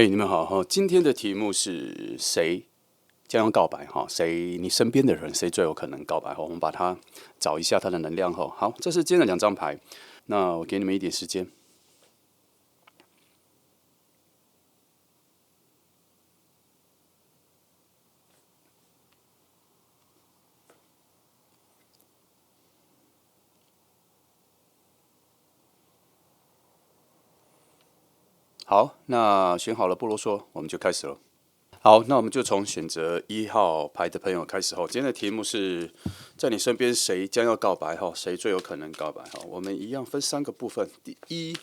你们好哈！今天的题目是谁将要告白哈？谁你身边的人谁最有可能告白哈？我们把它找一下它的能量哈。好，这是今天的两张牌，那我给你们一点时间。好，那选好了不啰嗦，我们就开始了。好，那我们就从选择1号牌的朋友开始哈。今天的题目是在你身边谁将要告白哈？谁最有可能告白哈？我们一样分3个部分。第一，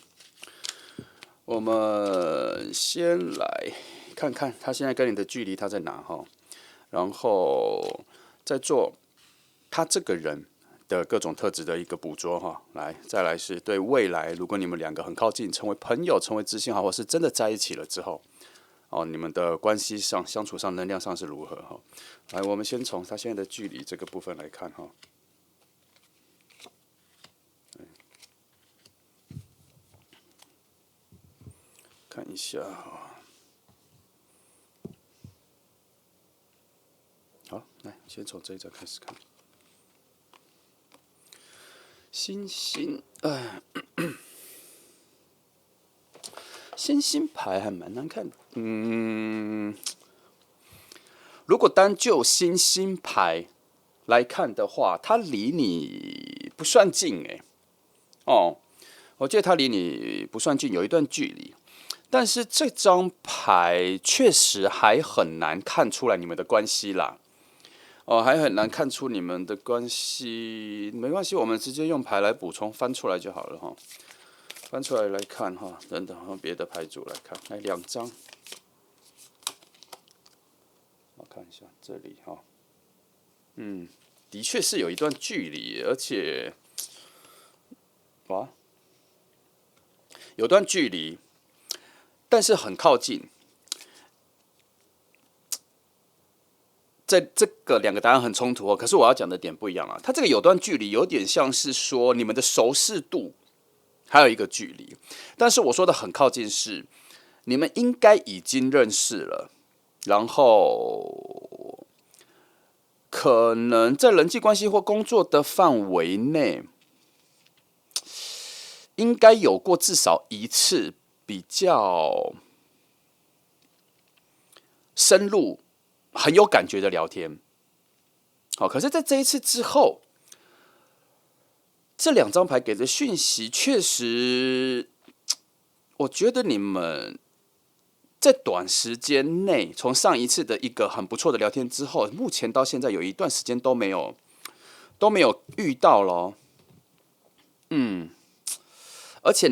我们先来看看他现在跟你的距离他在哪哈，然后再做他这个人的各种特质的一个捕捉哈。来，再来是对未来，如果你们2个很靠近，成为朋友，成为知心好伙，是真的在一起了之后。你们的关系上、相处上、能量上是如何哈？来，我们先从他现在的距离这个部分来看哈。看一下哈。好，来，先从这一张开始看。星星，星星牌还蛮难看的。如果单就星星牌来看的话，它离你不算近我觉得它离你不算近，有一段距离。但是这张牌确实还很难看出来你们的关系啦。还很难看出你们的关系。没关系，我们直接用牌来补充，翻出来就好了哈。翻出来看哈，等等，用别的牌组来看，来2张，我看一下这里哈，的确是有一段距离，而且，有段距离，但是很靠近。这个2个答案很冲突可是我要讲的点不一样啊。它这个有段距离，有点像是说你们的熟识度还有一个距离，但是我说的很靠近是你们应该已经认识了，然后可能在人际关系或工作的范围内，应该有过至少1次比较深入、很有感觉的聊天。好，可是在这一次之后，这2张牌给的讯息确实，我觉得你们在短时间内，从上一次的一个很不错的聊天之后，目前到现在有一段时间都没有遇到咯。而且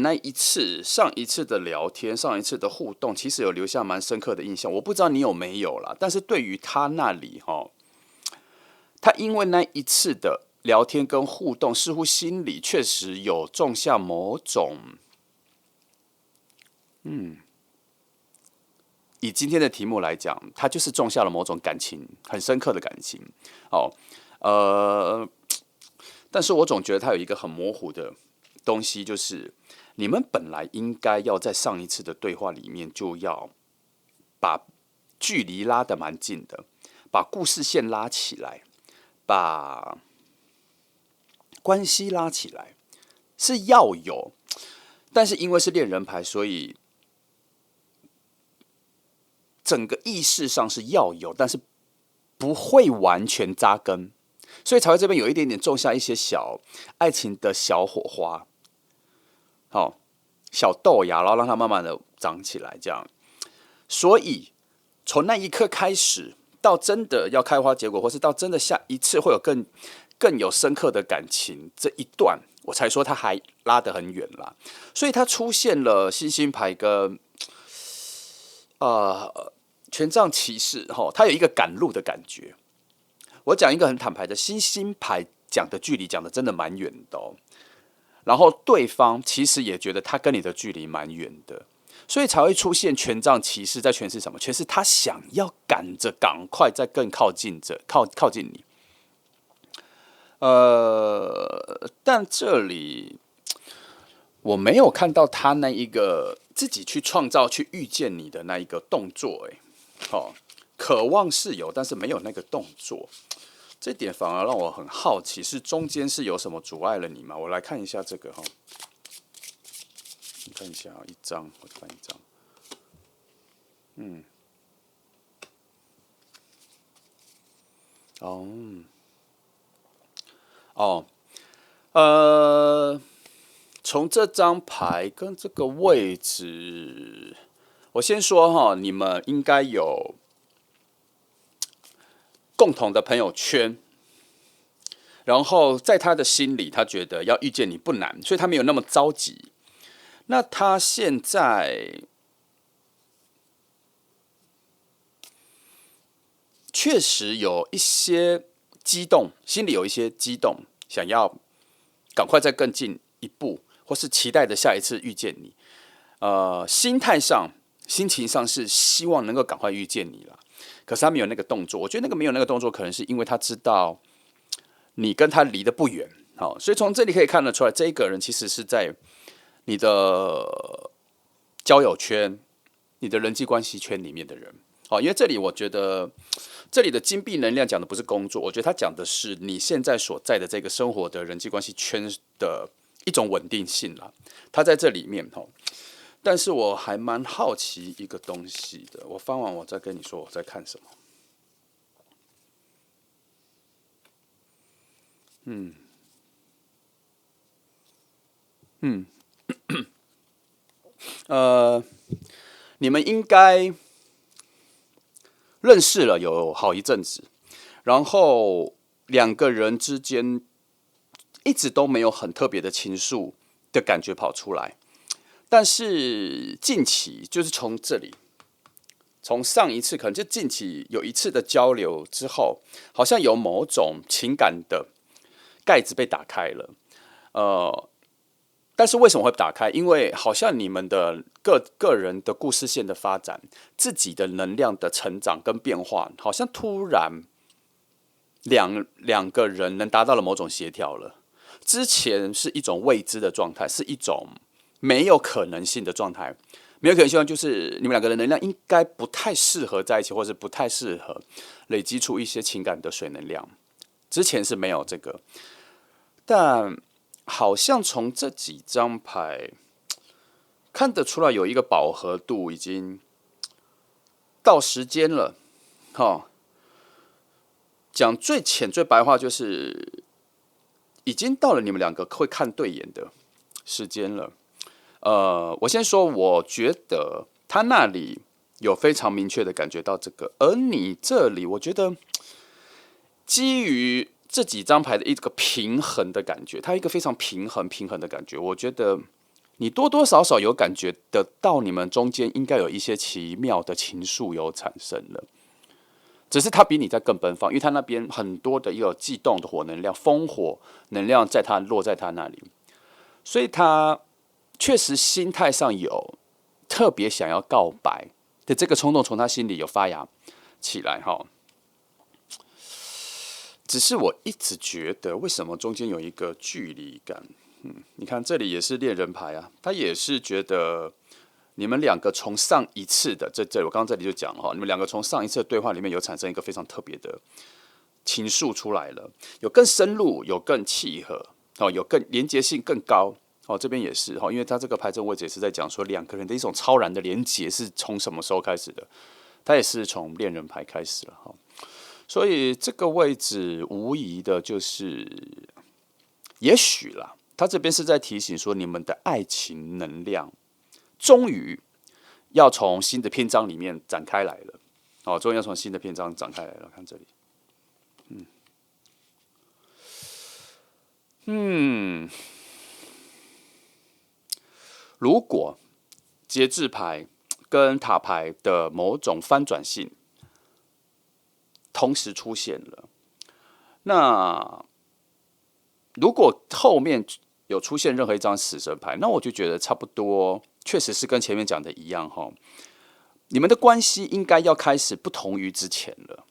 上一次的聊天，上一次的互动，其实有留下蛮深刻的印象。我不知道你有没有啦，但是对于他那里他因为那一次的聊天跟互动，似乎心里确实有种下某种，以今天的题目来讲，他就是种下了某种感情，很深刻的感情。但是我总觉得他有一个很模糊的东西，就是你们本来应该要在上一次的对话里面就要把距离拉得蛮近的，把故事线拉起来，把关系拉起来，是要有。但是因为是恋人牌，所以整个意识上是要有，但是不会完全扎根，所以才会这边有一点点种下一些小爱情的小火花，小豆芽，然后让它慢慢的长起来，这样。所以从那一刻开始，到真的要开花结果，或是到真的下一次会有更有深刻的感情，这一段我才说它还拉得很远啦。所以它出现了星星牌跟权杖骑士它有一个赶路的感觉。我讲一个很坦白的，星星牌讲的距离讲的真的蛮远的然后对方其实也觉得他跟你的距离蛮远的，所以才会出现权杖骑士，在诠释什么？诠释他想要赶快再更靠近你。但这里我没有看到他那一个自己去创造、去遇见你的那一个动作，渴望是有，但是没有那个动作，这点反而让我很好奇，是中间是有什么阻碍了你吗？我来看一下这个你看一下一张，我翻一张，从这张牌跟这个位置，我先说你们应该有共同的朋友圈，然后在他的心里，他觉得要遇见你不难，所以他没有那么着急。那他现在确实有一些激动，心里有一些激动，想要赶快再更进一步，或是期待的下一次遇见你。心态上、心情上是希望能够赶快遇见你了，可是他没有那个动作。我觉得没有那个动作，可能是因为他知道你跟他离得不远，所以从这里可以看得出来，这一个人其实是在你的交友圈、你的人际关系圈里面的人。因为这里我觉得这里的金币能量讲的不是工作，我觉得他讲的是你现在所在的这个生活的人际关系圈的一种稳定性啦。他在这里面但是我还蛮好奇一个东西的，我翻完我再跟你说我在看什么。你们应该认识了有好一阵子，然后两个人之间一直都没有很特别的情愫的感觉跑出来，但是近期就是从这里，从上一次可能就近期有一次的交流之后，好像有某种情感的盖子被打开了，但是为什么会打开？因为好像你们的个人的故事线的发展，自己的能量的成长跟变化，好像突然两个人能达到了某种协调了。之前是一种未知的状态，是一种没有可能性的状态。没有可能性就是你们两个人能量应该不太适合在一起，或是不太适合累积出一些情感的水能量。之前是没有这个，但好像从这几张牌看得出来，有一个饱和度已经到时间了。讲最浅最白话，就是已经到了你们两个会看对眼的时间了。我先说，我觉得他那里有非常明确的感觉到这个，而你这里，我觉得基于这几张牌的一个平衡的感觉，它一个非常平衡的感觉。我觉得你多多少少有感觉得到，你们中间应该有一些奇妙的情愫有产生了。只是他比你在更奔放，因为他那边很多的有悸动的火能量、烽火能量落在他那里，所以他确实心态上有特别想要告白的这个冲动，从他心里有发芽起来只是我一直觉得，为什么中间有一个距离感？你看这里也是恋人牌啊，他也是觉得你们两个从上一次的我刚刚这里就讲你们两个从上一次的对话里面有产生一个非常特别的情愫出来了，有更深入，有更契合，有更连结性更高。这边也是因为他这个牌阵位置也是在讲说两个人的一种超然的连结是从什么时候开始的？他也是从恋人牌开始了所以这个位置无疑的就是，也许啦，他这边是在提醒说，你们的爱情能量终于要从新的篇章里面展开来了。终于要从新的篇章展开来了。看这里，如果节制牌跟塔牌的某种翻转性同时出现了，那如果后面有出现任何一张死神牌，那我就觉得差不多，确实是跟前面讲的一样你们的关系应该要开始不同于之前了。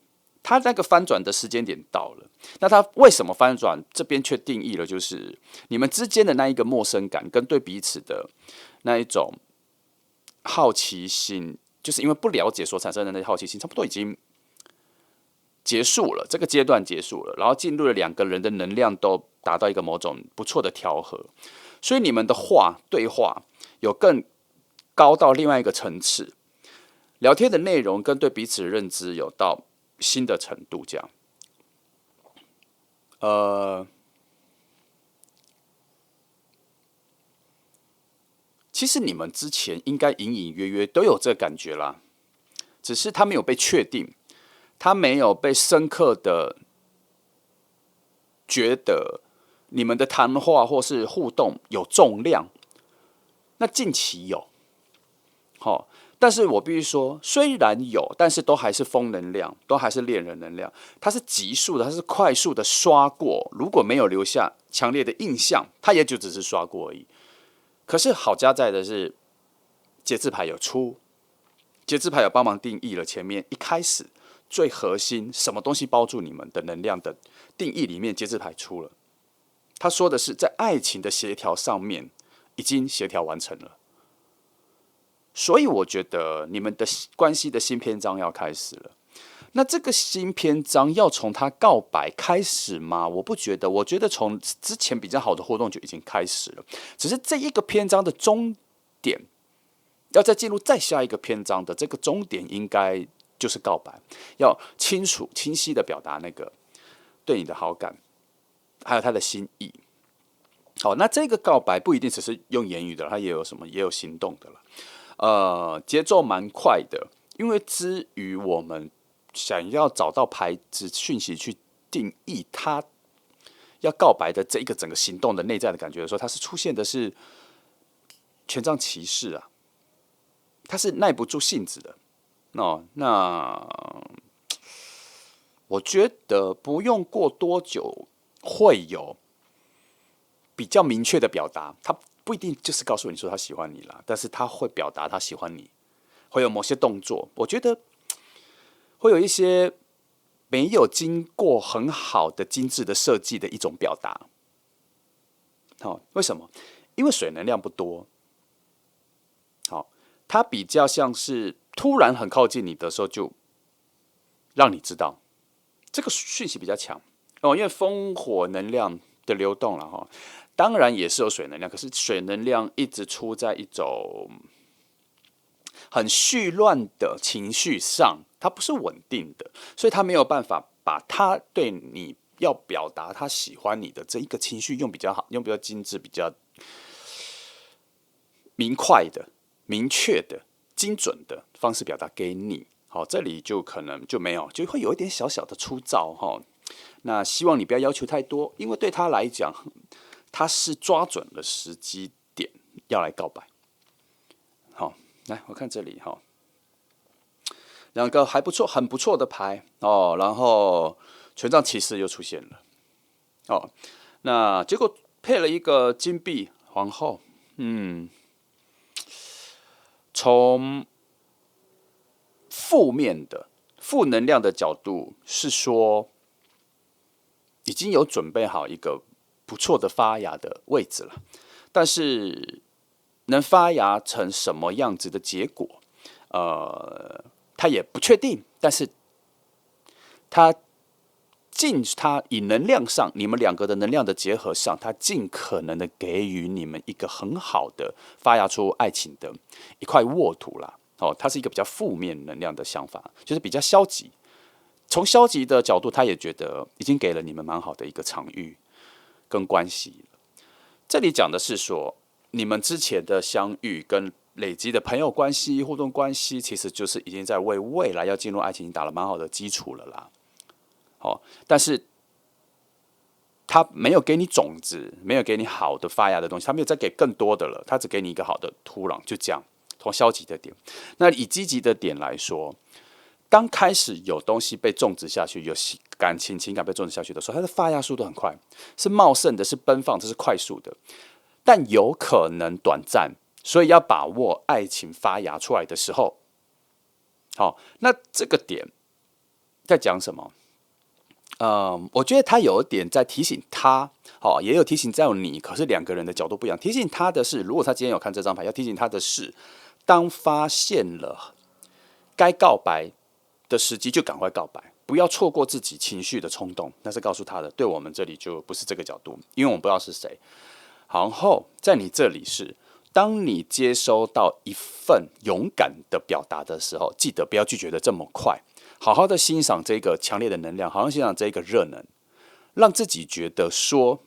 他那个翻转的时间点到了，那他为什么翻转？这边却定义了，就是你们之间的那一个陌生感，跟对彼此的那一种好奇心，就是因为不了解所产生的那些好奇心，差不多已经结束了，这个阶段结束了，然后进入了两个人的能量都达到一个某种不错的调和，所以你们的对话有更高到另外一个层次，聊天的内容跟对彼此的认知有到新的程度，这样。其实你们之前应该隐隐约约都有这个感觉啦，只是它没有被确定，它没有被深刻的觉得你们的谈话或是互动有重量。那近期有，好，但是我必须说，虽然有，但是都还是风能量，都还是恋人能量，它是急速的，它是快速的刷过，如果没有留下强烈的印象，它也就只是刷过而已。可是好加在的是，节制牌有出，节制牌有帮忙定义了前面一开始最核心什么东西包住你们的能量的定义里面，节制牌出了。他说的是在爱情的协调上面已经协调完成了，所以我觉得你们的关系的新篇章要开始了。那这个新篇章要从他告白开始吗？我不觉得，我觉得从之前比较好的互动就已经开始了，只是这一个篇章的终点，要再进入再下一个篇章的这个终点，应该就是告白，要清楚清晰的表达那个对你的好感，还有他的心意。好，那这个告白不一定只是用言语的，他也有什么，也有行动的了。节奏蛮快的，因为之于我们想要找到牌子讯息去定义他要告白的这一个整个行动的内在的感觉的时候，它是出现的是权杖骑士啊，他是耐不住性子的。那我觉得不用过多久会有比较明确的表达，他不一定就是告诉你说他喜欢你啦，但是他会表达他喜欢你，会有某些动作，我觉得会有一些没有经过很好的精致的设计的一种表达。为什么？因为水能量不多，它比较像是突然很靠近你的时候就让你知道，这个讯息比较强因为风火能量的流动了当然也是有水能量，可是水能量一直处在一种很絮乱的情绪上，它不是稳定的，所以他没有办法把他对你要表达他喜欢你的这一个情绪用比较好、用比较精致、比较明快的、明确的、精准的方式表达给你。好，这里就可能就没有，就会有一点小小的粗糙那希望你不要要求太多，因为对他来讲，他是抓准了时机点要来告白。好，来我看这里两个还不错、很不错的牌然后权杖骑士又出现了那结果配了一个金币皇后，从负面的负能量的角度是说，已经有准备好一个不错的发芽的位置了，但是能发芽成什么样子的结果，他也不确定。但是他以能量上，你们两个的能量的结合上，他尽可能的给予你们一个很好的发芽出爱情的一块沃土啦。它是一个比较负面能量的想法，就是比较消极。从消极的角度，他也觉得已经给了你们蛮好的一个场域跟关系了。这里讲的是说，你们之前的相遇跟累积的朋友关系、互动关系，其实就是已经在为未来要进入爱情打了蛮好的基础了啦。但是他没有给你种子，没有给你好的发芽的东西，他没有再给更多的了，他只给你一个好的土壤，就这样。从消极的点，那以积极的点来说，当开始有东西被种植下去，有感情、情感被种植下去的时候，它的发芽速度很快，是茂盛的，是奔放，这是快速的，但有可能短暂，所以要把握爱情发芽出来的时候。那这个点在讲什么？我觉得他有一点在提醒他，也有提醒在你，可是两个人的角度不一样。提醒他的是，如果他今天有看这张牌，要提醒他的是，当发现了该告白的时机，就赶快告白，不要错过自己情绪的冲动。那是告诉他的，对我们这里就不是这个角度，因为我们不知道是谁。然后在你这里是，当你接收到一份勇敢的表达的时候，记得不要拒绝的这么快，好好的欣赏这个强烈的能量，好好欣赏这个热能，让自己觉得说，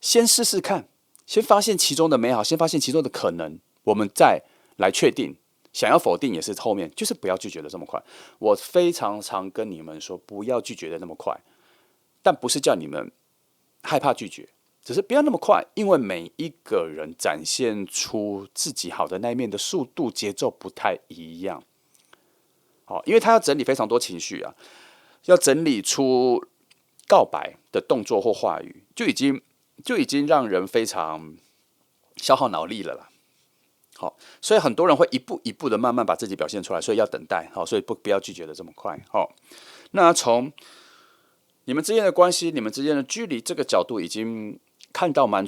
先试试看，先发现其中的美好，先发现其中的可能，我们再来确定。想要否定也是后面，就是不要拒绝的这么快。我非常常跟你们说，不要拒绝的那么快，但不是叫你们害怕拒绝，只是不要那么快，因为每一个人展现出自己好的那一面的速度、节奏不太一样。好，因为他要整理非常多情绪啊，要整理出告白的动作或话语，就已经让人非常消耗脑力了啦。好，所以很多人会一步一步的慢慢把自己表现出来，所以要等待。好，所以不要拒绝的这么快。好，那从你们之间的关系、你们之间的距离这个角度，已经看到蛮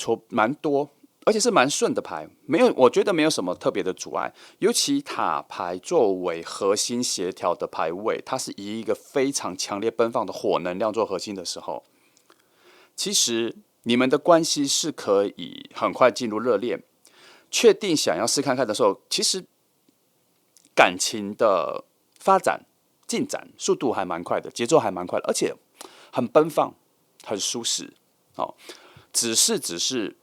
多，而且是蛮顺的牌，没有，我觉得没有什么特别的阻碍。尤其塔牌作为核心协调的牌位，它是以一个非常强烈奔放的火能量做核心的时候，其实你们的关系是可以很快进入热恋。确定想要试看看的时候，其实感情的发展进展速度还蛮快的，节奏还蛮快的，而且很奔放，很舒适。哦，只是，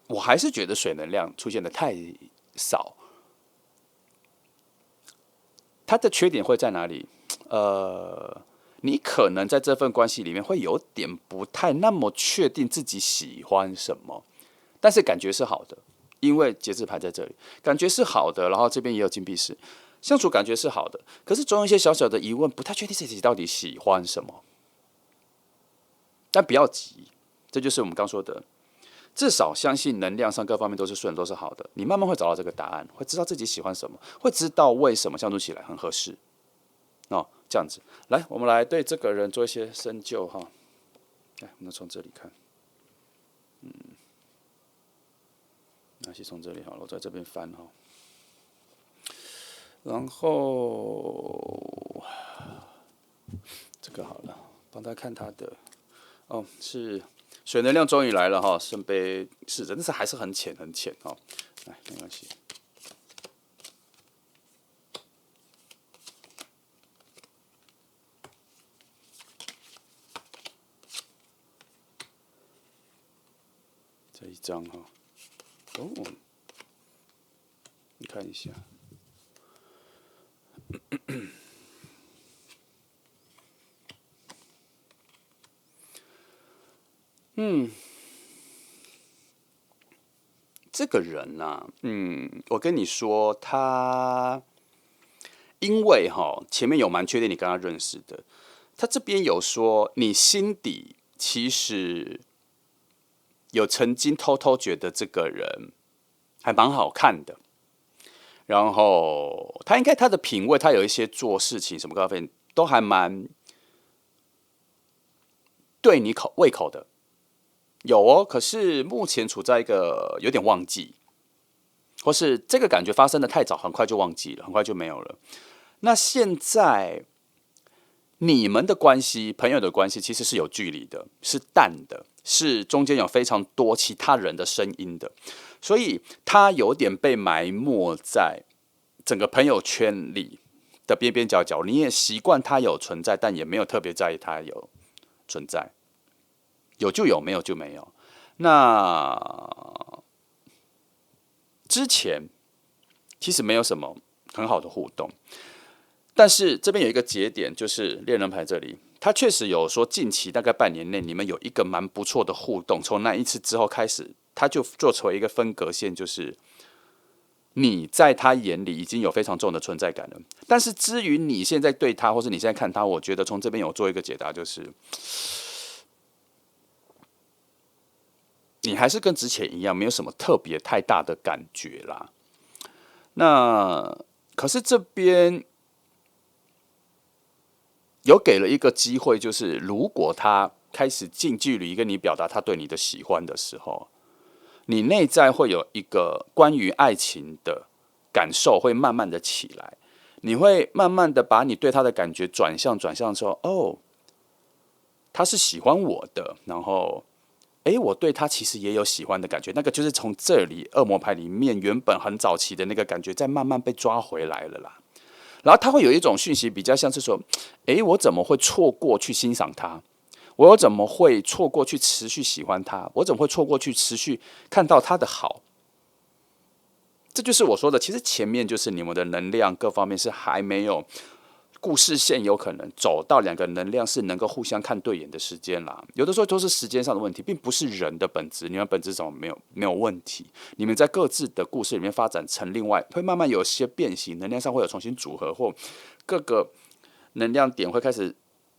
我还是觉得水能量出现的太少。它的缺点会在哪里？你可能在这份关系里面会有点不太那么确定自己喜欢什么。但是感觉是好的，因为节制牌在这里，感觉是好的，然后这边也有金币石，相处感觉是好的，可是总有一些小小的疑问，不太确定自己到底喜欢什么。但不要急，这就是我们刚说的，至少相信能量上各方面都是顺，都是好的，你慢慢会找到这个答案，会知道自己喜欢什么，会知道为什么相处起来很合适。哦，这样子，来，我们来对这个人做一些深究哈。来，我们从这里看。那先从这里好了，我在这边翻哈，然后这个好了，帮他看他的哦，是水能量终于来了哈，圣杯是的，但是还是很浅很浅哈，来没关系。这一张哈，哦，你看一下。这个人呐、啊，我跟你说，他因为前面有蛮确定你跟他认识的，他这边有说你心底其实有曾经偷偷觉得这个人还蛮好看的，然后他的品味，他有一些做事情什么各方面都还蛮对你胃口的。有哦，可是目前处在一个有点忘记，或是这个感觉发生的太早，很快就忘记了，很快就没有了。那现在你们的关系，朋友的关系，其实是有距离的，是淡的，是中间有非常多其他人的声音的，所以他有点被埋没在整个朋友圈里的边边角角。你也习惯他有存在，但也没有特别在意他有存在。有就有，没有就没有。那之前其实没有什么很好的互动，但是这边有一个节点，就是恋人牌这里，他确实有说近期大概半年内你们有一个蛮不错的互动，从那一次之后开始，他就做出了一个分隔线，就是你在他眼里已经有非常重的存在感了。但是至于你现在对他，或是你现在看他，我觉得从这边有做一个解答，就是你还是跟之前一样，没有什么特别太大的感觉啦。那可是这边有给了一个机会，就是如果他开始近距离跟你表达他对你的喜欢的时候，你内在会有一个关于爱情的感受会慢慢的起来，你会慢慢的把你对他的感觉转向说，哦，他是喜欢我的，然后我对他其实也有喜欢的感觉，那个就是从这里恶魔牌里面原本很早期的那个感觉，再慢慢被抓回来了啦。然后他会有一种讯息，比较像是说，我怎么会错过去欣赏他？我又怎么会错过去持续喜欢他？我怎么会错过去持续看到他的好？这就是我说的，其实前面就是你们的能量各方面是还没有故事线有可能走到两个能量是能够互相看对眼的时间啦。有的时候都是时间上的问题，并不是人的本质。你们本质怎么没有问题？你们在各自的故事里面发展成另外，会慢慢有些变形，能量上会有重新组合，或各个能量点会开始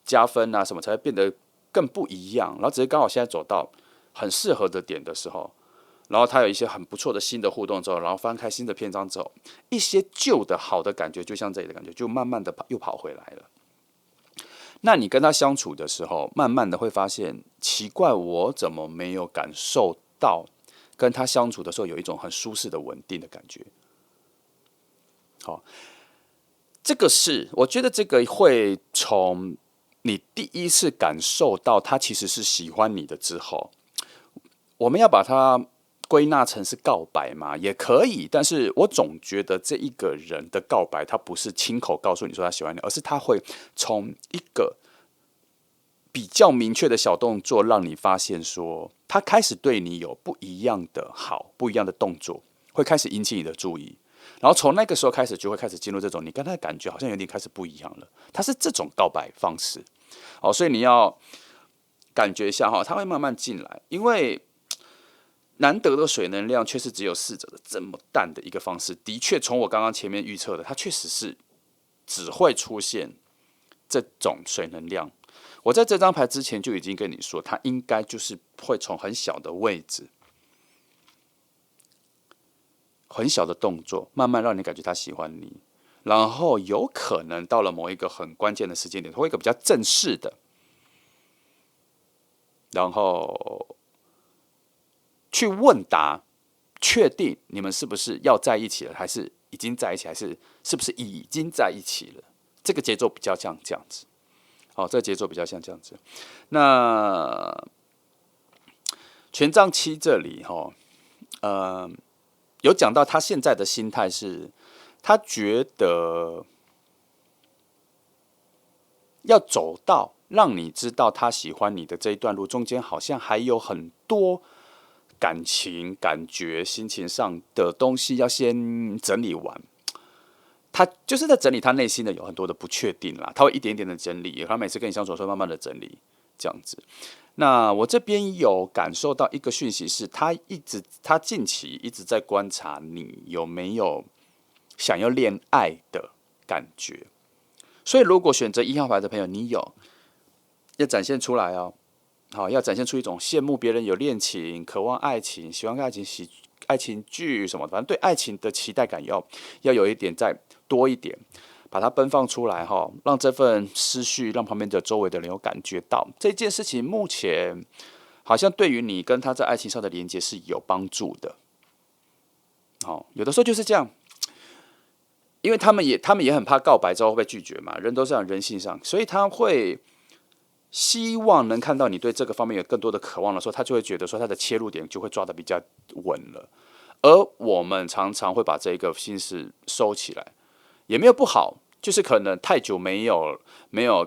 加分啊，什么才会变得更不一样。然后只是刚好现在走到很适合的点的时候。然后他有一些很不错的新的互动之后，然后翻开新的篇章之后，一些旧的好的感觉，就像这里的感觉，就慢慢的又跑回来了。那你跟他相处的时候，慢慢的会发现，奇怪，我怎么没有感受到跟他相处的时候有一种很舒适的稳定的感觉？好，这个是我觉得这个会从你第一次感受到他其实是喜欢你的之后，我们要把它归纳成是告白嘛，也可以，但是我总觉得这一个人的告白，他不是亲口告诉你说他喜欢你，而是他会从一个比较明确的小动作，让你发现说他开始对你有不一样的好，不一样的动作，会开始引起你的注意。然后从那个时候开始，就会开始进入这种你跟他的感觉好像有点开始不一样了。他是这种告白方式，所以你要感觉一下哈，他会慢慢进来，因为难得的水能量却是只有4者的这么淡的一个方式，的确从我刚刚前面预测的，它确实是只会出现这种水能量。我在这张牌之前就已经跟你说，它应该就是会从很小的位置、很小的动作，慢慢让你感觉他喜欢你，然后有可能到了某一个很关键的时间点，会一个比较正式的，然后去问答，确定你们是不是要在一起了，还是已经在一起，还是是不是已经在一起了？这个节奏比较像这样子。好，这个节奏比较像这样子。那权杖七这里哈，有讲到他现在的心态是，他觉得要走到让你知道他喜欢你的这一段路，中间好像还有很多感情、感觉、心情上的东西要先整理完。他就是在整理他内心的有很多的不确定啦，他会一点点的整理，他每次跟你相处的时候慢慢的整理这样子。那我这边有感受到一个讯息是，他近期一直在观察你有没有想要恋爱的感觉。所以如果选择1号牌的朋友，你有要展现出来哦。好，要展现出一种羡慕别人有恋情、渴望爱情、喜欢爱情、爱情剧什么的，反正对爱情的期待感要有一点再多一点，把它奔放出来哈，让这份思绪让旁边的周围的人有感觉到这件事情。目前好像对于你跟他在爱情上的连接是有帮助的。好，有的时候就是这样，因为他们也很怕告白之后会被拒绝嘛，人都是这样，人性上，所以他会希望能看到你对这个方面有更多的渴望的时候，他就会觉得说他的切入点就会抓得比较稳了。而我们常常会把这个心思收起来，也没有不好，就是可能太久没有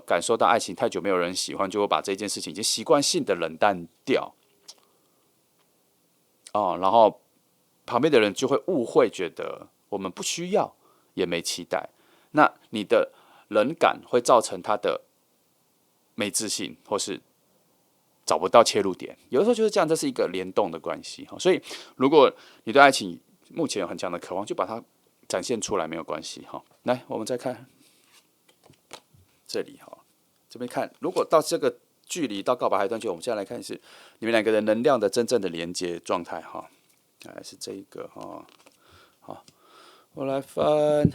感受到爱情，太久没有人喜欢，就会把这件事情已经习惯性的冷淡掉然后旁边的人就会误会，觉得我们不需要，也没期待。那你的冷感会造成他的没自信，或是找不到切入点。有的时候就是这样，这是一个联动的关系。所以，如果你对爱情目前有很强的渴望，就把它展现出来，没有关系。来，我们再看这里这边看，如果到这个距离到告白还有段距离，我们现在来看是你们两个人能量的真正的连接状态还是这一个好，我来翻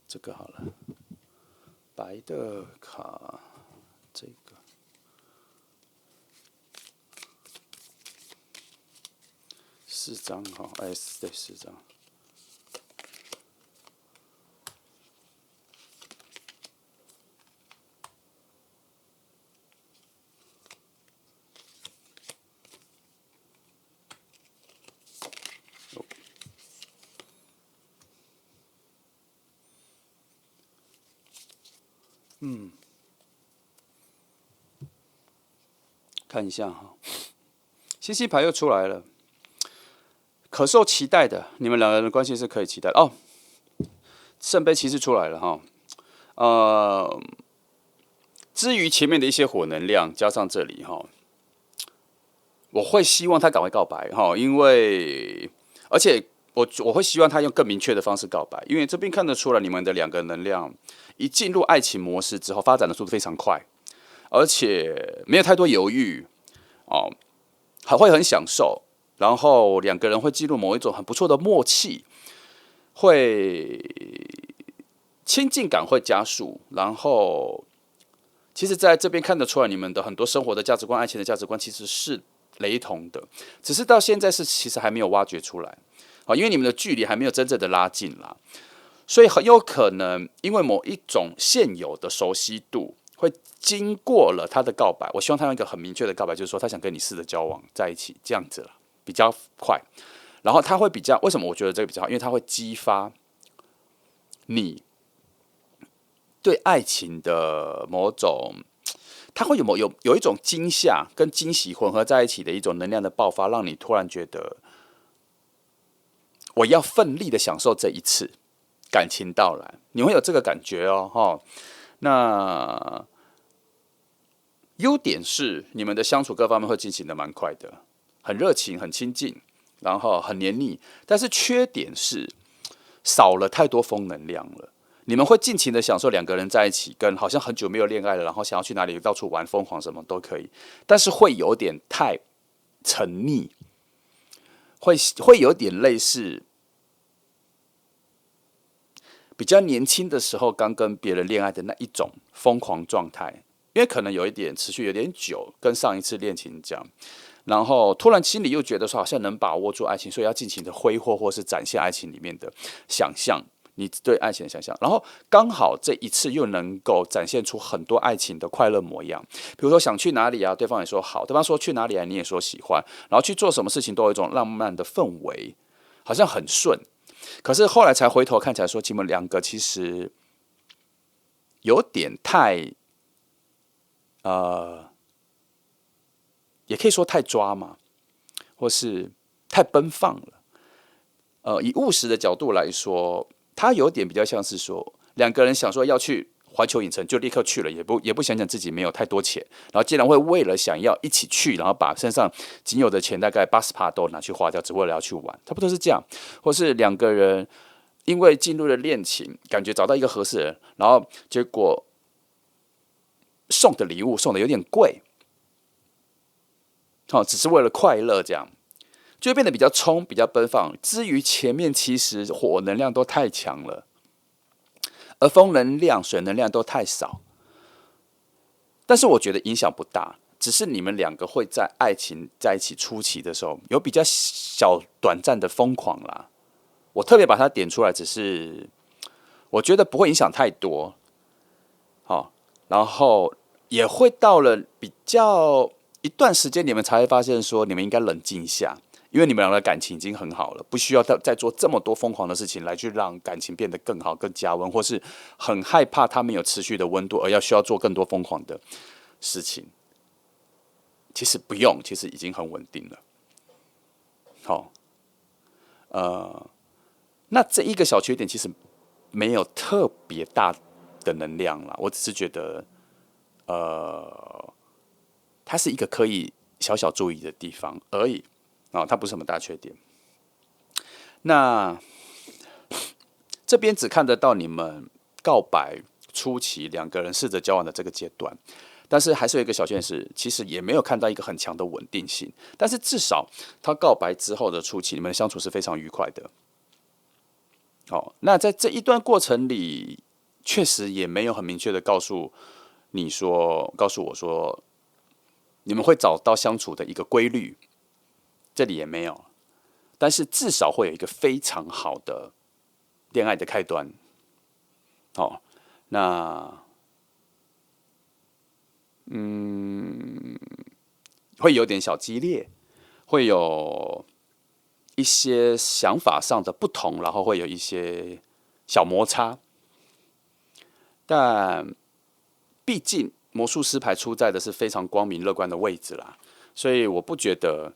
这个好了，白的卡这个。张哈，对4张。看一下哈，星星牌又出来了，可受期待的，你们两个人的关系是可以期待的哦。圣杯骑士出来了哈，至于前面的一些火能量，加上这里哈，我会希望他赶快告白哈，因为而且我会希望他用更明确的方式告白，因为这边看得出来你们的两个能量一进入爱情模式之后，发展的速度非常快，而且没有太多犹豫哦，还会很享受，然后两个人会进入某一种很不错的默契，会亲近感会加速，然后其实在这边看得出来，你们的很多生活的价值观、爱情的价值观其实是雷同的，只是到现在是其实还没有挖掘出来啊，因为你们的距离还没有真正的拉近啦，所以很有可能因为某一种现有的熟悉度，会经过了他的告白，我希望他用一个很明确的告白，就是说他想跟你试着交往在一起，这样子了比较快，然后他会比较为什么我觉得这个比较好？因为他会激发你对爱情的某种，它会有一种惊吓跟惊喜混合在一起的一种能量的爆发，让你突然觉得我要奋力的享受这一次感情到来，你会有这个感觉哦，哈。那优点是你们的相处各方面会进行的蛮快的，很热情、很亲近，然后很黏腻。但是缺点是少了太多风能量了。你们会尽情的享受两个人在一起，跟好像很久没有恋爱了，然后想要去哪里到处玩、疯狂什么都可以，但是会有点太沉溺，会有点类似比较年轻的时候刚跟别人恋爱的那一种疯狂状态，因为可能有一点持续有点久，跟上一次恋情这样，然后突然心里又觉得说好像能把握住爱情，所以要尽情的挥霍或是展现爱情里面的想象。你对爱情的想象，然后刚好这一次又能够展现出很多爱情的快乐模样。比如说想去哪里啊，对方也说好；对方说去哪里啊，你也说喜欢。然后去做什么事情都有一种浪漫的氛围，好像很顺。可是后来才回头看起来说，你们两个其实有点太也可以说太抓嘛，或是太奔放了。以务实的角度来说，他有点比较像是说，两个人想说要去环球影城，就立刻去了，也不想想自己没有太多钱，然后竟然会为了想要一起去，然后把身上仅有的钱大概80%都拿去花掉，只为了要去玩，差不多是这样。或是两个人因为进入了恋情，感觉找到一个合适的人，然后结果送的礼物送的有点贵，只是为了快乐这样。就会变得比较冲、比较奔放。至于前面，其实火能量都太强了，而风能量、水能量都太少。但是我觉得影响不大，只是你们两个会在爱情在一起初期的时候，有比较小短暂的疯狂啦。我特别把它点出来，只是我觉得不会影响太多。好，然后也会到了比较一段时间，你们才会发现说，你们应该冷静一下。因为你们两个的感情已经很好了，不需要再做这么多疯狂的事情来去让感情变得更好、更加温，或是很害怕它没有持续的温度，而需要做更多疯狂的事情。其实不用，其实已经很稳定了。好，那这一个小缺点其实没有特别大的能量啦，我只是觉得，它是一个可以小小注意的地方而已。它不是什么大缺点。那这边只看得到你们告白初期两个人试着交往的这个阶段，但是还是有一个小缺点是，其实也没有看到一个很强的稳定性。但是至少他告白之后的初期，你们的相处是非常愉快的。好，那在这一段过程里，确实也没有很明确的告诉我说，你们会找到相处的一个规律。这里也没有，但是至少会有一个非常好的恋爱的开端。好，那会有点小激烈，会有一些想法上的不同，然后会有一些小摩擦。但毕竟魔术师牌出在的是非常光明乐观的位置啦，所以我不觉得，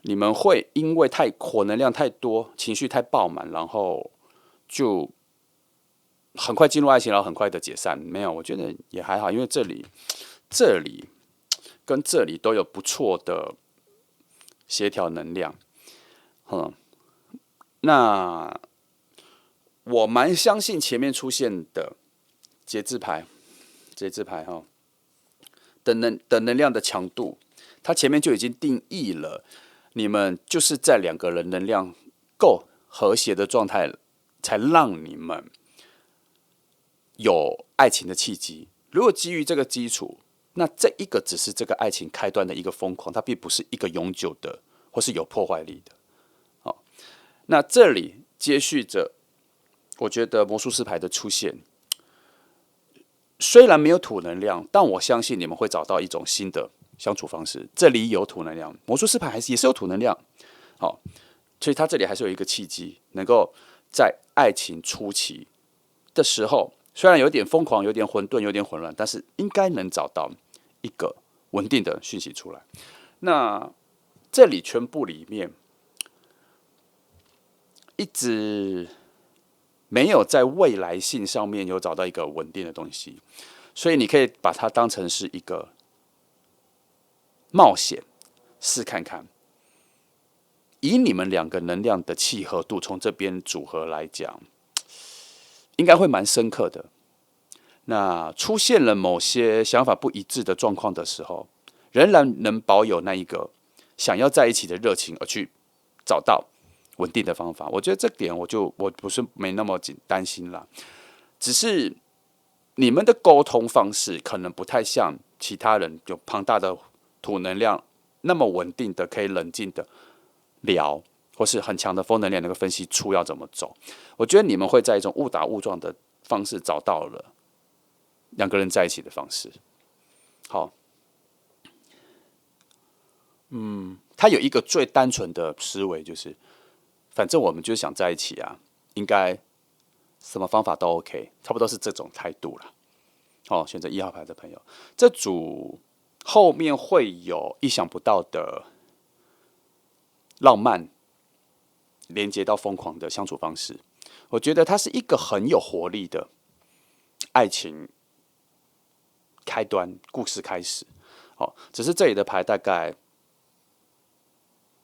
你们会因为火能量太多，情绪太爆满，然后就很快进入爱情，然后很快的解散。没有，我觉得也还好，因为这里跟这里都有不错的协调能量。那我蛮相信前面出现的节制牌的能量的强度，它前面就已经定义了，你们就是在两个人能量够和谐的状态，才让你们有爱情的契机。如果基于这个基础，那这一个只是这个爱情开端的一个疯狂，它并不是一个永久的或是有破坏力的。好，那这里接续着，我觉得魔术师牌的出现，虽然没有土能量，但我相信你们会找到一种新的相处方式。这里有土能量，魔术师牌也是有土能量，好，所以它这里还是有一个契机，能够在爱情初期的时候，虽然有点疯狂、有点混沌、有点混乱，但是应该能找到一个稳定的讯息出来。那这里全部里面一直没有在未来性上面有找到一个稳定的东西，所以你可以把它当成是一个冒险，试看看。以你们两个能量的契合度，从这边组合来讲，应该会蛮深刻的。那出现了某些想法不一致的状况的时候，仍然能保有那一个想要在一起的热情，而去找到稳定的方法。我觉得这点我不是没那么担心啦，只是你们的沟通方式可能不太像其他人有庞大的土能量那么稳定的，可以冷静的聊，或是很强的风能量能够分析出要怎么走。我觉得你们会在一种误打误撞的方式找到了两个人在一起的方式。好，他有一个最单纯的思维，就是反正我们就是想在一起啊，应该什么方法都 OK， 差不多是这种态度啦。哦，选择1号牌的朋友，这组后面会有意想不到的浪漫，连接到疯狂的相处方式。我觉得它是一个很有活力的爱情开端，故事开始。哦，只是这里的牌大概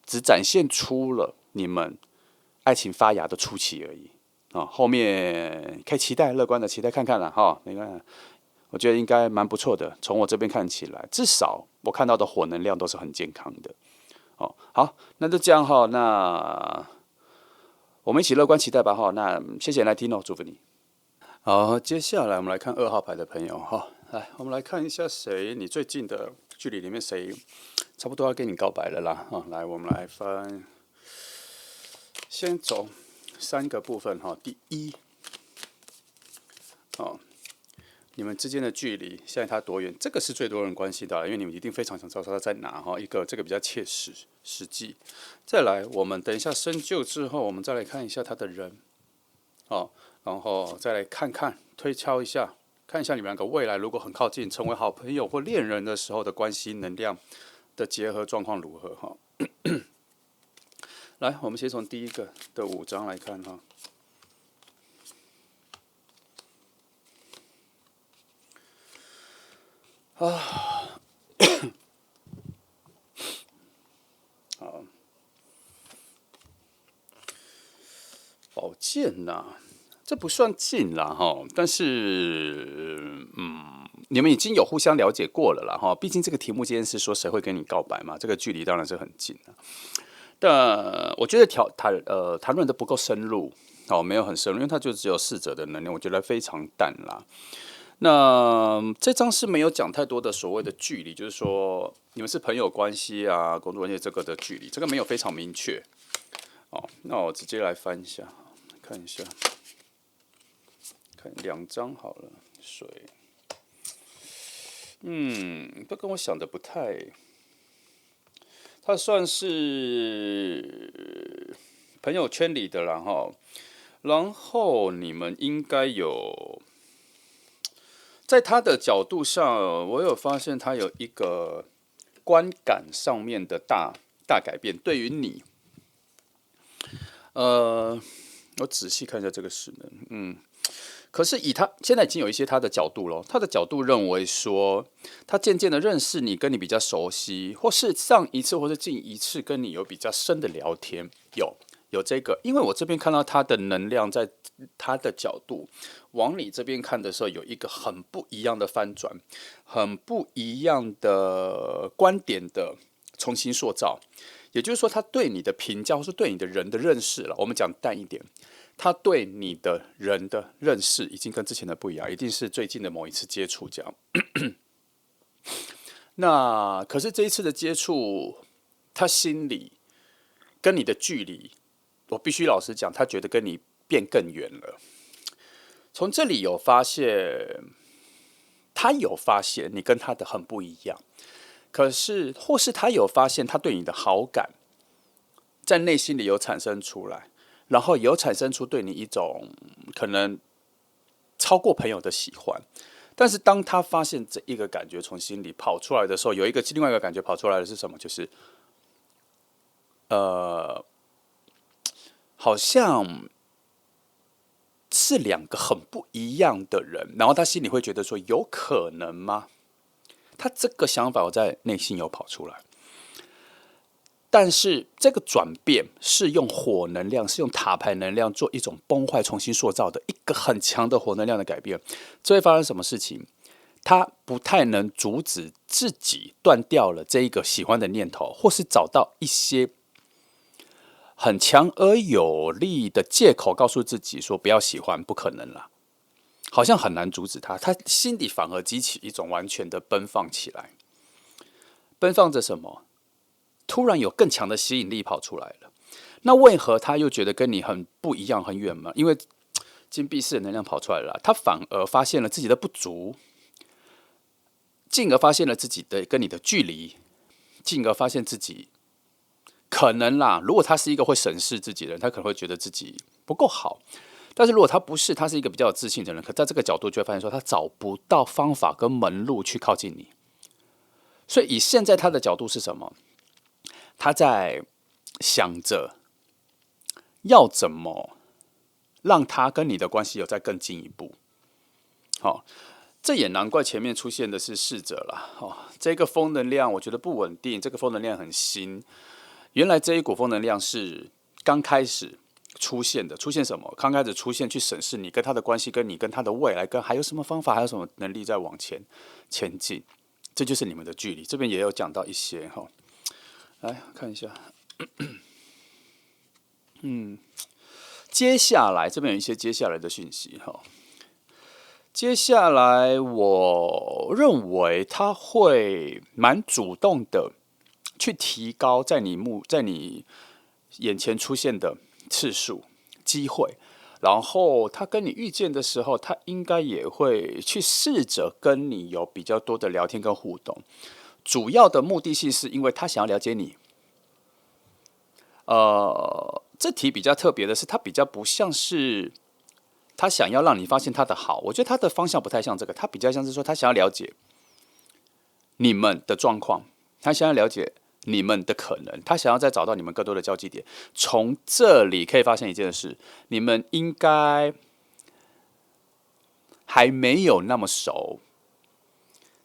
只展现出了你们爱情发芽的初期而已。后面可以期待，乐观的期待看看啦。你看，我觉得应该蛮不错的。从我这边看起来，至少我看到的火能量都是很健康的。好，那就这样哈。那我们一起乐观期待吧哈。那谢谢来听哦，祝福你。好，接下来我们来看2号牌的朋友哈。来，我们来看一下谁，你最近的距离里面谁差不多要跟你告白了啦。来，我们来翻，先走3个部分哈。第一，你们之间的距离现在它多远？这个是最多人关心的，因为你们一定非常想知道它在哪哈。一个这个比较切实际。再来，我们等一下深究之后，我们再来看一下他的人，然后再来看看推敲一下，看一下你们两个未来如果很靠近，成为好朋友或恋人的时候的关系能量的结合状况如何哈。来，我们先从第一个的5张来看哈。好，宝剑呐，这不算近啦哈，但是你们已经有互相了解过了啦哈。毕竟这个题目今天是说谁会跟你告白嘛，这个距离当然是很近啊。但我觉得谈论的不够深入，没有很深入，因为它就只有4者的能量，我觉得非常淡啦。那这张是没有讲太多的所谓的距离，就是说你们是朋友关系啊、工作关系这个的距离，这个没有非常明确。哦，那我直接来翻一下，看一下，看2张好了，水。这跟我想的不太，他算是朋友圈里的啦哈。然后你们应该有，在他的角度上，我有发现他有一个观感上面的大改变。对于你，我仔细看一下这个势能，可是以他现在已经有一些他的角度了，他的角度认为说，他渐渐的认识你，跟你比较熟悉，或是上一次或是近一次跟你有比较深的聊天，有这个，因为我这边看到他的能量在他的角度往你这边看的时候，有一个很不一样的翻转，很不一样的观点的重新塑造。也就是说，他对你的评价，或是对你的人的认识了，我们讲淡一点，他对你的人的认识已经跟之前的不一样，一定是最近的某一次接触这样。那可是这一次的接触，他心里跟你的距离，我必须老实讲，他觉得跟你变更远了。从这里有发现，他有发现你跟他的很不一样，可是或是他有发现他对你的好感，在内心里有产生出来，然后有产生出对你一种可能超过朋友的喜欢。但是当他发现这一个感觉从心里跑出来的时候，有另外一个感觉跑出来的是什么？就是好像是两个很不一样的人，然后他心里会觉得说，有可能吗？他这个想法我在内心有跑出来，但是这个转变是用火能量，是用塔牌能量做一种崩坏、重新塑造的一个很强的火能量的改变。这会发生什么事情？他不太能阻止自己断掉了这一个喜欢的念头，或是找到一些很强而有力的借口，告诉自己说不要喜欢，不可能啦。好像很难阻止他，他心底反而激起一种完全的奔放起来，奔放着什么？突然有更强的吸引力跑出来了。那为何他又觉得跟你很不一样、很远吗？因为金币式的能量跑出来了，他反而发现了自己的不足，进而发现了自己的跟你的距离，进而发现自己可能啦。如果他是一个会审视自己的人，他可能会觉得自己不够好。但是如果他不是，他是一个比较有自信的人，可在这个角度就会发现说，他找不到方法跟门路去靠近你。所以以现在他的角度是什么？他在想着要怎么让他跟你的关系有再更进一步。好，这也难怪前面出现的是逝者了。哦，这个风能量我觉得不稳定，这个风能量很新。原来这一股风能量是刚开始出现的，出现什么？刚开始出现去审视你跟他的关系，跟你跟他的未来，跟还有什么方法，还有什么能力在往前进。这就是你们的距离。这边也有讲到一些哈，来看一下。接下来这边有一些接下来的讯息哈。接下来我认为他会蛮主动的去提高在你眼前出现的次数、机会，然后他跟你遇见的时候，他应该也会去试着跟你有比较多的聊天跟互动。主要的目的性是因为他想要了解你。这题比较特别的是，他比较不像是他想要让你发现他的好，我觉得他的方向不太像这个，他比较像是说他想要了解你们的状况，他想要了解你们的可能，他想要再找到你们更多的交集点。从这里可以发现一件事，你们应该还没有那么熟，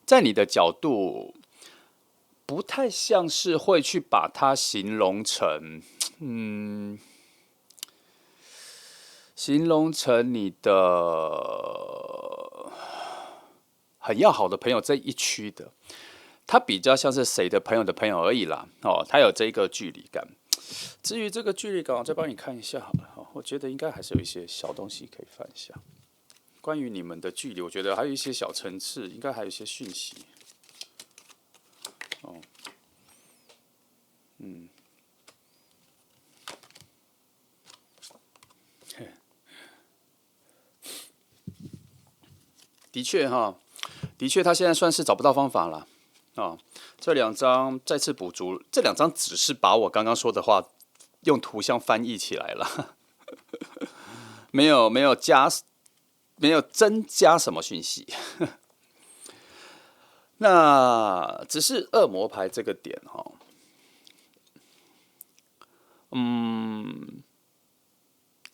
在你的角度，不太像是会去把它形容成，形容成你的很要好的朋友这一区的，他比较像是谁的朋友的朋友而已啦。哦，他有这个距离感。至于这个距离感，我再帮你看一下好了。我觉得应该还是有一些小东西可以翻一下。关于你们的距离，我觉得还有一些小层次，应该还有一些讯息。哦，的确哈，的确，他现在算是找不到方法了啊。这2张再次补足，这2张只是把我刚刚说的话用图像翻译起来了，没有增加什么讯息。那只是恶魔牌这个点哈，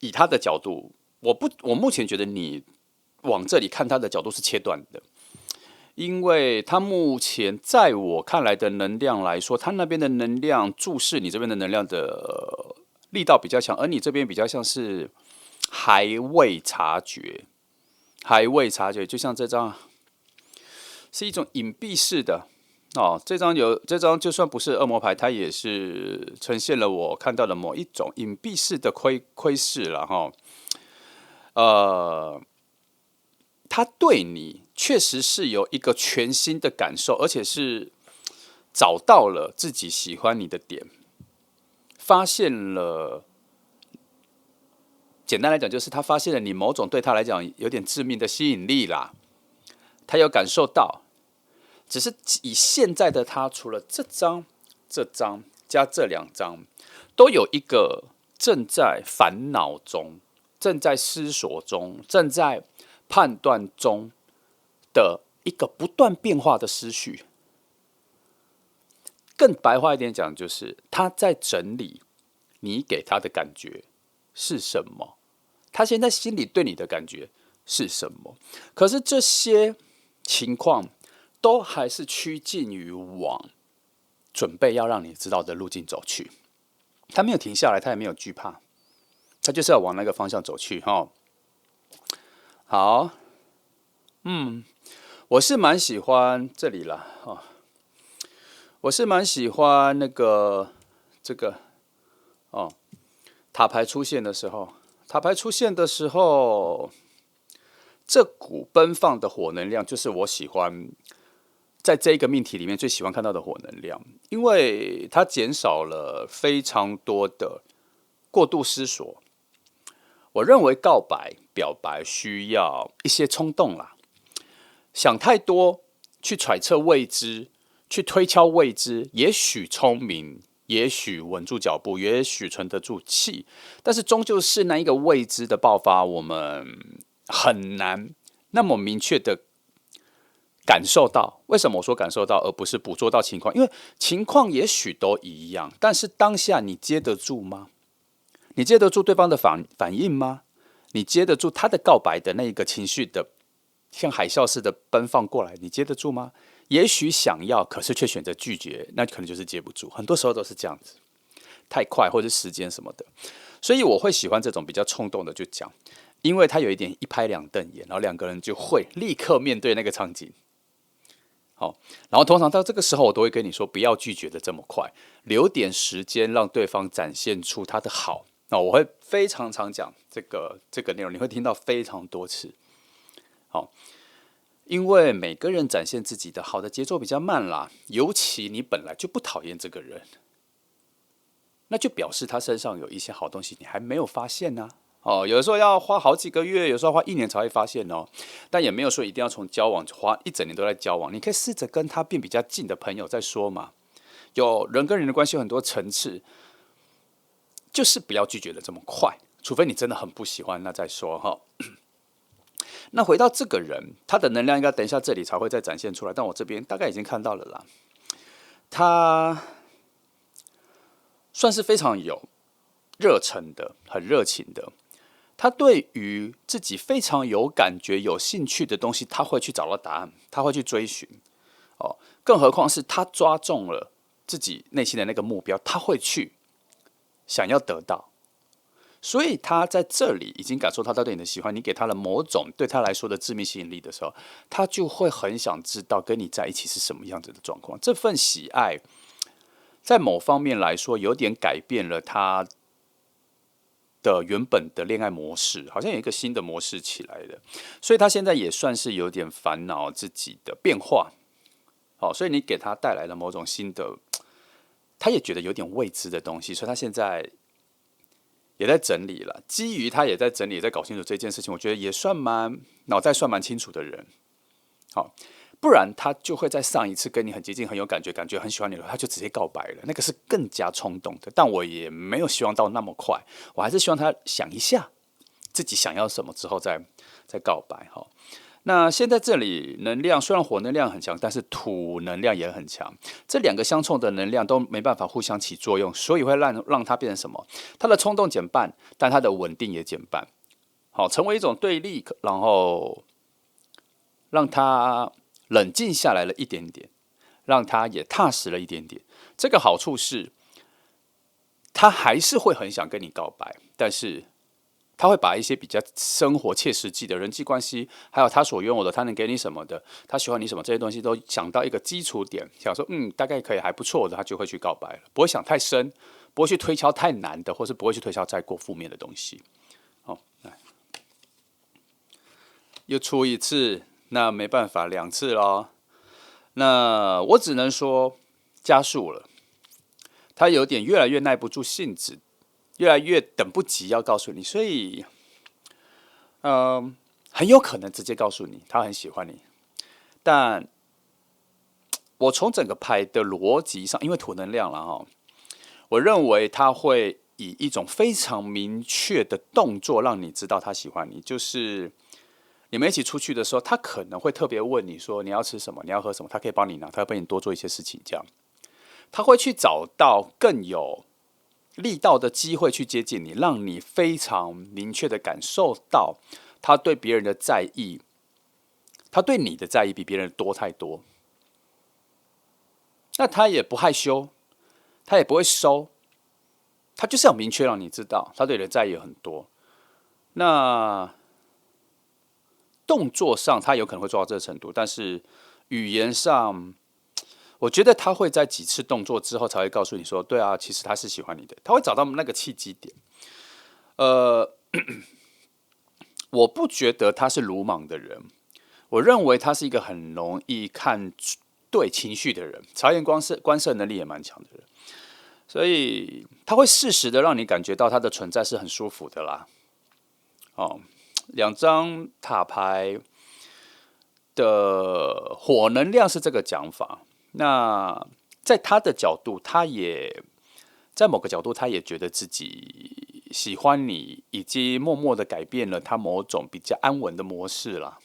以他的角度，我目前觉得你往这里看他的角度是切断的，因为他目前在我看来的能量来说，他那边的能量注视你这边的能量的力道比较强，而你这边比较像是还未察觉，就像这张是一种隐蔽式的。哦，这张就算不是恶魔牌，它也是呈现了我看到的某一种隐蔽式的窥视了哈。他对你确实是有一个全新的感受，而且是找到了自己喜欢你的点，发现了。简单来讲，就是他发现了你某种对他来讲有点致命的吸引力啦，他有感受到。只是以现在的他，除了这张加这2张，都有一个正在烦恼中、正在思索中、正在判断中的一个不断变化的思绪。更白话一点讲，就是他在整理你给他的感觉是什么，他现在心里对你的感觉是什么。可是这些情况都还是趋近于往准备要让你知道的路径走去，他没有停下来，他也没有惧怕，他就是要往那个方向走去哈。好，我是蛮喜欢这里啦，我是蛮喜欢这个塔牌出现的时候，这股奔放的火能量，就是我喜欢在这一个命题里面最喜欢看到的火能量，因为它减少了非常多的过度思索。我认为表白需要一些冲动啦，想太多，去揣测未知，去推敲未知，也许聪明，也许稳住脚步，也许沉得住气，但是终究是那一个未知的爆发，我们很难那么明确的感受到。为什么我说感受到，而不是捕捉到情况？因为情况也许都一样，但是当下你接得住吗？你接得住对方的反应吗？你接得住他的告白的那一个情绪的像海啸似的奔放过来，你接得住吗？也许想要，可是却选择拒绝，那可能就是接不住。很多时候都是这样子，太快或者时间什么的。所以我会喜欢这种比较冲动的就讲，因为他有一点一拍两瞪眼，然后2个人就会立刻面对那个场景。好，然后通常到这个时候，我都会跟你说，不要拒绝的这么快，留点时间让对方展现出他的好。那我会非常常讲这个内容，你会听到非常多次。好，因为每个人展现自己的好的节奏比较慢啦，尤其你本来就不讨厌这个人，那就表示他身上有一些好东西你还没有发现呢。有的时候要花好几个月，有时候花1年才会发现哦。但也没有说一定要从交往花1整年都在交往，你可以试着跟他变比较近的朋友再说嘛。有人跟人的关系有很多层次，就是不要拒绝的这么快，除非你真的很不喜欢，那再说哈。那回到这个人，他的能量应该等一下这里才会再展现出来，但我这边大概已经看到了啦。他算是非常有热忱的，很热情的。他对于自己非常有感觉、有兴趣的东西，他会去找到答案，他会去追寻。更何况是他抓中了自己内心的那个目标，他会去想要得到。所以他在这里已经感受到他对你的喜欢，你给他了某种对他来说的致命吸引力的时候，他就会很想知道跟你在一起是什么样子的状况。这份喜爱，在某方面来说，有点改变了他的原本的恋爱模式，好像有一个新的模式起来的，所以他现在也算是有点烦恼自己的变化。好，所以你给他带来了某种新的，他也觉得有点未知的东西，所以他现在也在整理了。基于他也在整理，也在搞清楚这件事情，我觉得也算脑袋算蛮清楚的人。好，不然他就会在上一次跟你很接近、很有感觉、感觉很喜欢你的时候，他就直接告白了，那个是更加冲动的。但我也没有希望到那么快，我还是希望他想一下自己想要什么之后再告白。哈，那现在这里能量虽然火能量很强，但是土能量也很强，这两个相冲的能量都没办法互相起作用，所以会让它变成什么？它的冲动减半，但它的稳定也减半。好，成为一种对立，然后让它冷静下来了一点点，让他也踏实了一点点。这个好处是，他还是会很想跟你告白，但是他会把一些比较生活切实际的人际关系，还有他所拥有的，他能给你什么的，他喜欢你什么这些东西，都想到一个基础点，想说大概可以还不错的，他就会去告白了，不会想太深，不会去推敲太难的，或是不会去推敲再过负面的东西。好，来又出一次。那没办法，2次咯。那我只能说加速了，他有点越来越耐不住性子，越来越等不及要告诉你，所以，很有可能直接告诉你他很喜欢你。但我从整个牌的逻辑上，因为土能量了哈，我认为他会以一种非常明确的动作让你知道他喜欢你，就是。你们一起出去的时候，他可能会特别问你说你要吃什么，你要喝什么，他可以帮你拿，他会帮你多做一些事情，这样他会去找到更有力道的机会去接近你，让你非常明确的感受到他对别人的在意，他对你的在意比别人多太多。那他也不害羞，他也不会收，他就是要明确让你知道他对你的在意很多。那动作上他有可能会做到这个程度，但是语言上，我觉得他会在几次动作之后才会告诉你说，对啊，其实他是喜欢你的，他会找到那个契机点。我不觉得他是鲁莽的人，我认为他是一个很容易看对情绪的人，察言观色能力也蛮强的人，所以他会适时的让你感觉到他的存在是很舒服的啦。哦。2张塔牌的火能量是这个讲法。那在他的角度，他也在某个角度，他也觉得自己喜欢你，已经默默的改变了他某种比较安稳的模式啦。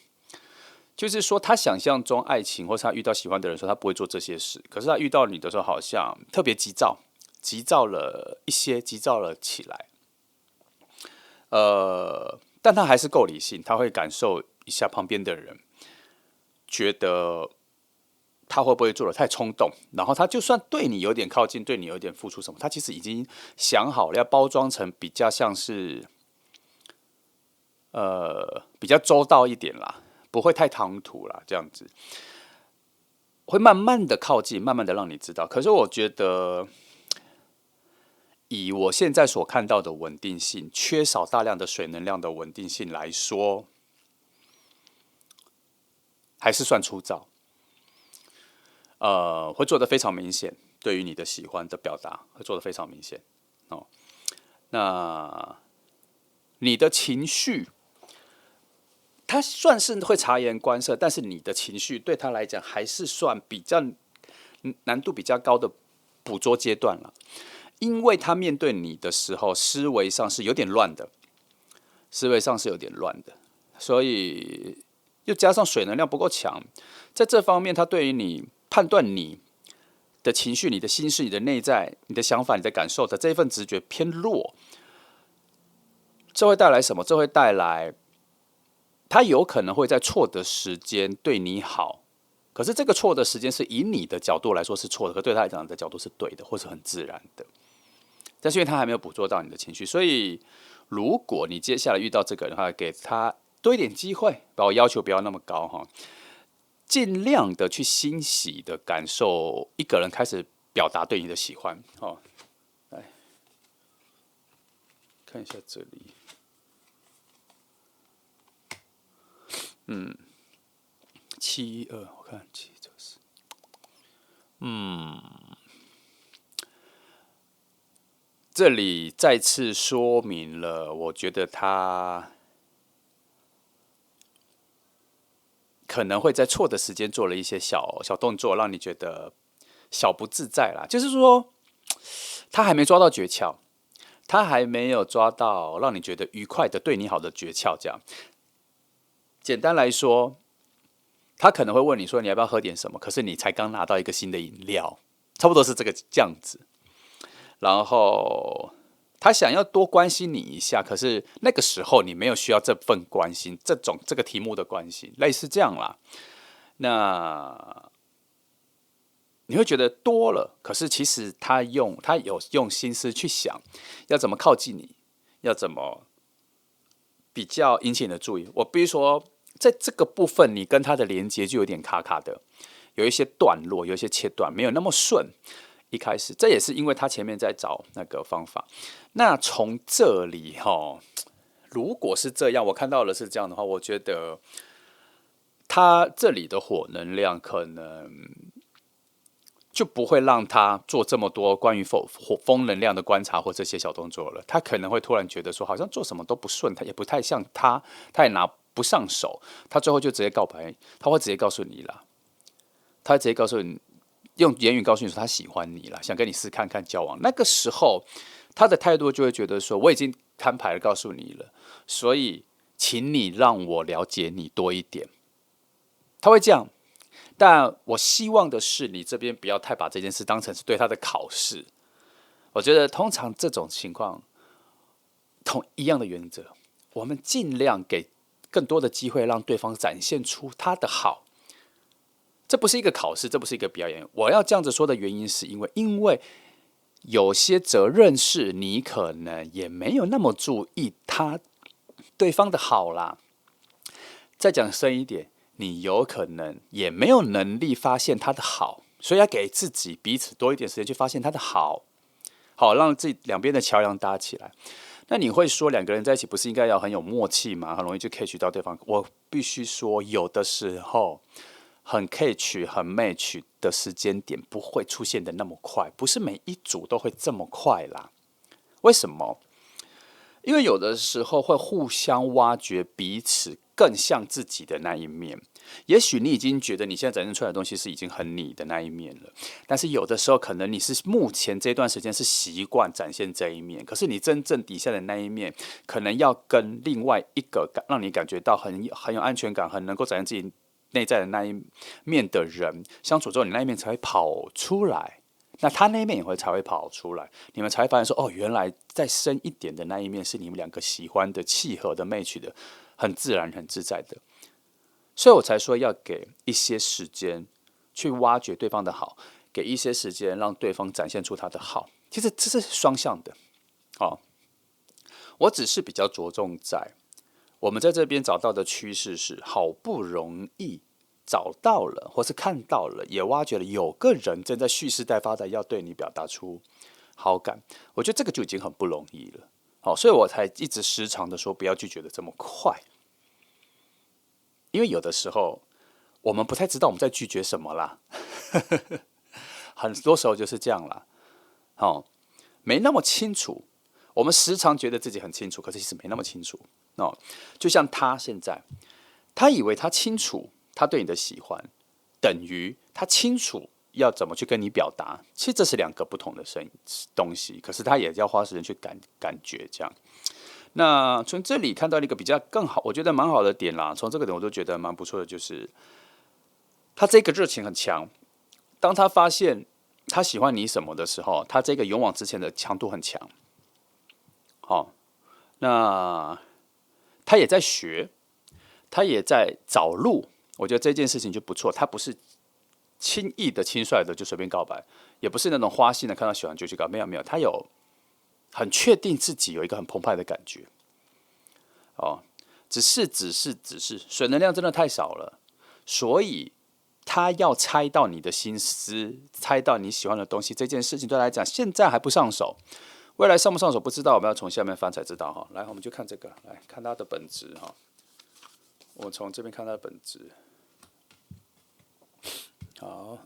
就是说，他想象中爱情，或是他遇到喜欢的人的时候，他不会做这些事。可是他遇到你的时候，好像特别急躁，急躁了一些，急躁了起来。但他还是够理性，他会感受一下旁边的人，觉得他会不会做得太冲动，然后他就算对你有点靠近，对你有点付出什么，他其实已经想好了要包装成比较像是比较周到一点啦，不会太唐突啦，这样子会慢慢的靠近，慢慢的让你知道。可是我觉得。以我现在所看到的稳定性，缺少大量的水能量的稳定性来说，还是算粗糙。会做得非常明显，对于你的喜欢的表达会做得非常明显。哦，那你的情绪，他算是会察言观色，但是你的情绪对他来讲还是算比较难度比较高的捕捉阶段了。因为他面对你的时候，思维上是有点乱的，所以又加上水能量不够强，在这方面，他对于你判断你的情绪、你的心事、你的内在、你的想法、你的感受的这一份直觉偏弱。这会带来什么？这会带来他有可能会在错的时间对你好，可是这个错的时间是以你的角度来说是错的，可对他来讲的角度是对的，或是很自然的。但是因为他还没有捕捉到你的情绪，所以如果你接下来遇到这个人的话，给他多一点机会，把我要求不要那么高哈，尽量的去欣喜的感受一个人开始表达对你的喜欢哦。来看一下这里。712，我看794。这里再次说明了，我觉得他可能会在错的时间做了一些小动作，让你觉得小不自在啦。就是说，他还没抓到诀窍，他还没有抓到让你觉得愉快的、对你好的诀窍。这样，简单来说，他可能会问你说你要不要喝点什么，可是你才刚拿到一个新的饮料，差不多是这样子。然后他想要多关心你一下，可是那个时候你没有需要这份关心，这个题目的关心，类似这样啦。那你会觉得多了，可是其实他有用心思去想，要怎么靠近你，要怎么比较引起你的注意。我必须说，在这个部分，你跟他的连接就有点卡卡的，有一些段落，有一些切断，没有那么顺。一开始，这也是因为他前面在找那个方法。那从这里如果是这样，我看到的是这样的话，我觉得他这里的火能量可能就不会让他做这么多关于风能量的观察或这些小动作了。他可能会突然觉得说，好像做什么都不顺，他也不太像他也拿不上手，他最后就直接告白，他会直接告诉你啦，他会直接告诉你。用言语告诉你说他喜欢你了，想跟你试看看交往。那个时候，他的态度就会觉得说，我已经摊牌了，告诉你了，所以请你让我了解你多一点。他会这样，但我希望的是，你这边不要太把这件事当成是对他的考试。我觉得通常这种情况，同一样的原则，我们尽量给更多的机会，让对方展现出他的好。这不是一个考试，这不是一个表演。我要这样子说的原因，是因为有些责任是你可能也没有那么注意对方的好啦。再讲深一点，你有可能也没有能力发现他的好，所以要给自己彼此多一点时间去发现他的好，好让自己两边的桥梁搭起来。那你会说两个人在一起不是应该要很有默契吗？很容易就 catch 到对方。我必须说，有的时候。很 catch 很 match 的时间点不会出现的那么快，不是每一组都会这么快啦。为什么？因为有的时候会互相挖掘彼此更像自己的那一面。也许你已经觉得你现在展现出来的东西是已经很你的那一面了，但是有的时候可能你是目前这段时间是习惯展现这一面，可是你真正底下的那一面，可能要跟另外一个让你感觉到很有安全感、很能够展现自己内在的那一面的人相处之后，你那一面才会跑出来，那他那一面才会跑出来，你们才会发现说，哦，原来再深一点的那一面是你们两个喜欢的、契合的、match 的，很自然、很自在的。所以我才说要给一些时间去挖掘对方的好，给一些时间让对方展现出他的好。其实这是双向的，我只是比较着重在。我们在这边找到的趋势是，好不容易找到了，或是看到了，也挖掘了，有个人正在蓄势待发的要对你表达出好感。我觉得这个就已经很不容易了。好，所以我才一直时常的说，不要拒绝的这么快，因为有的时候我们不太知道我们在拒绝什么啦，很多时候就是这样啦。没那么清楚。我们时常觉得自己很清楚，可是其实没那么清楚。就像他现在，他以为他清楚他对你的喜欢，等于他清楚要怎么去跟你表达。其实这是两个不同的东西，可是他也要花时间去感觉这样。那从这里看到一个比较更好，我觉得蛮好的点啦。从这个点我都觉得蛮不错的，就是他这个热情很强。当他发现他喜欢你什么的时候，他这个勇往直前的强度很强。那他也在学，他也在找路。我觉得这件事情就不错。他不是轻易的、轻率的就随便告白，也不是那种花心的看到喜欢就去告。没有，他有很确定自己有一个很澎湃的感觉。只是水能量真的太少了，所以他要猜到你的心思，猜到你喜欢的东西，这件事情对他来讲现在还不上手。未来上不上手不知道，我们要从下面翻才知道哈。来，我们就看这个，来看它的本质哈。我从这边看它的本质。好，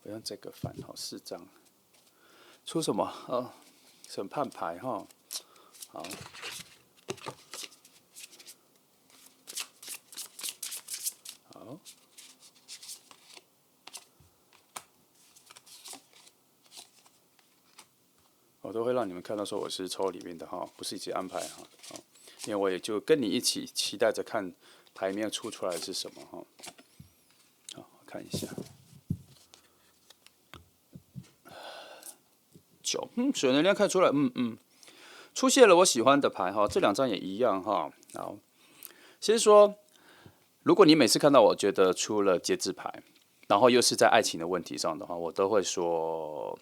我用这个翻好4张，出什么？审判牌哈。好，好。我都会让你们看到说我是抽里面的哈，不是一起安排哈。好，因为我也就跟你一起期待着看牌面出出来是什么哈。好，看一下9，水能量看出来，出现了我喜欢的牌哈，这2张也一样哈。好，其实说，如果你每次看到我觉得出了节制牌，然后又是在爱情的问题上的话，我都会说。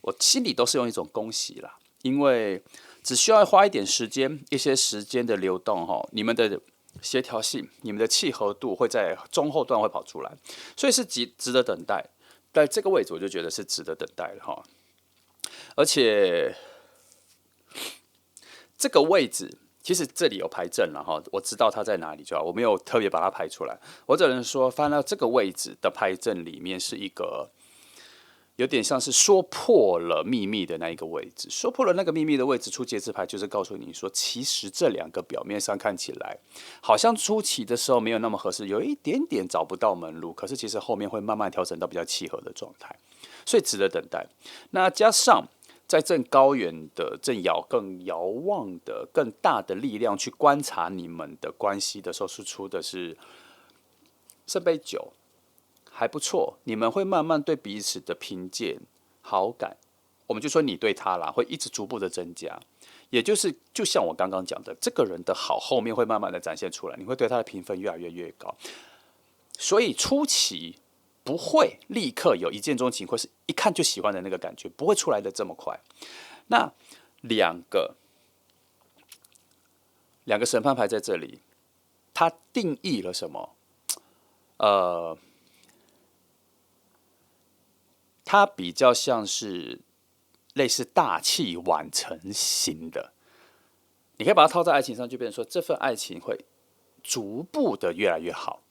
我心里都是用一种恭喜啦，因为只需要花一点时间，一些时间的流动哈，你们的协调性、你们的契合度会在中后段会跑出来，所以是值得等待。在这个位置，我就觉得是值得等待的哈。而且这个位置，其实这里有牌阵了哈，我知道它在哪里就好，我没有特别把它排出来。我只能说，翻到这个位置的牌阵里面是一个。有点像是说破了秘密的那一个位置，说破了那个秘密的位置出节制牌，就是告诉你说，其实这2个表面上看起来好像初期的时候没有那么合适，有一点点找不到门路，可是其实后面会慢慢调整到比较契合的状态，所以值得等待。那加上在正高远的、更遥望的、更大的力量去观察你们的关系的时候，是出的是圣杯9。还不错，你们会慢慢对彼此的评鉴、好感，我们就说你对他啦，会一直逐步的增加。也就是，就像我刚刚讲的，这个人的好后面会慢慢的展现出来，你会对他的评分越来越高。所以初期不会立刻有一见钟情，或是一看就喜欢的那个感觉，不会出来的这么快。那两个审判牌在这里，它定义了什么？它比较像是类似大器晚成型的，你可以把它套在爱情上，就变成说这份爱情会逐步的越来越好，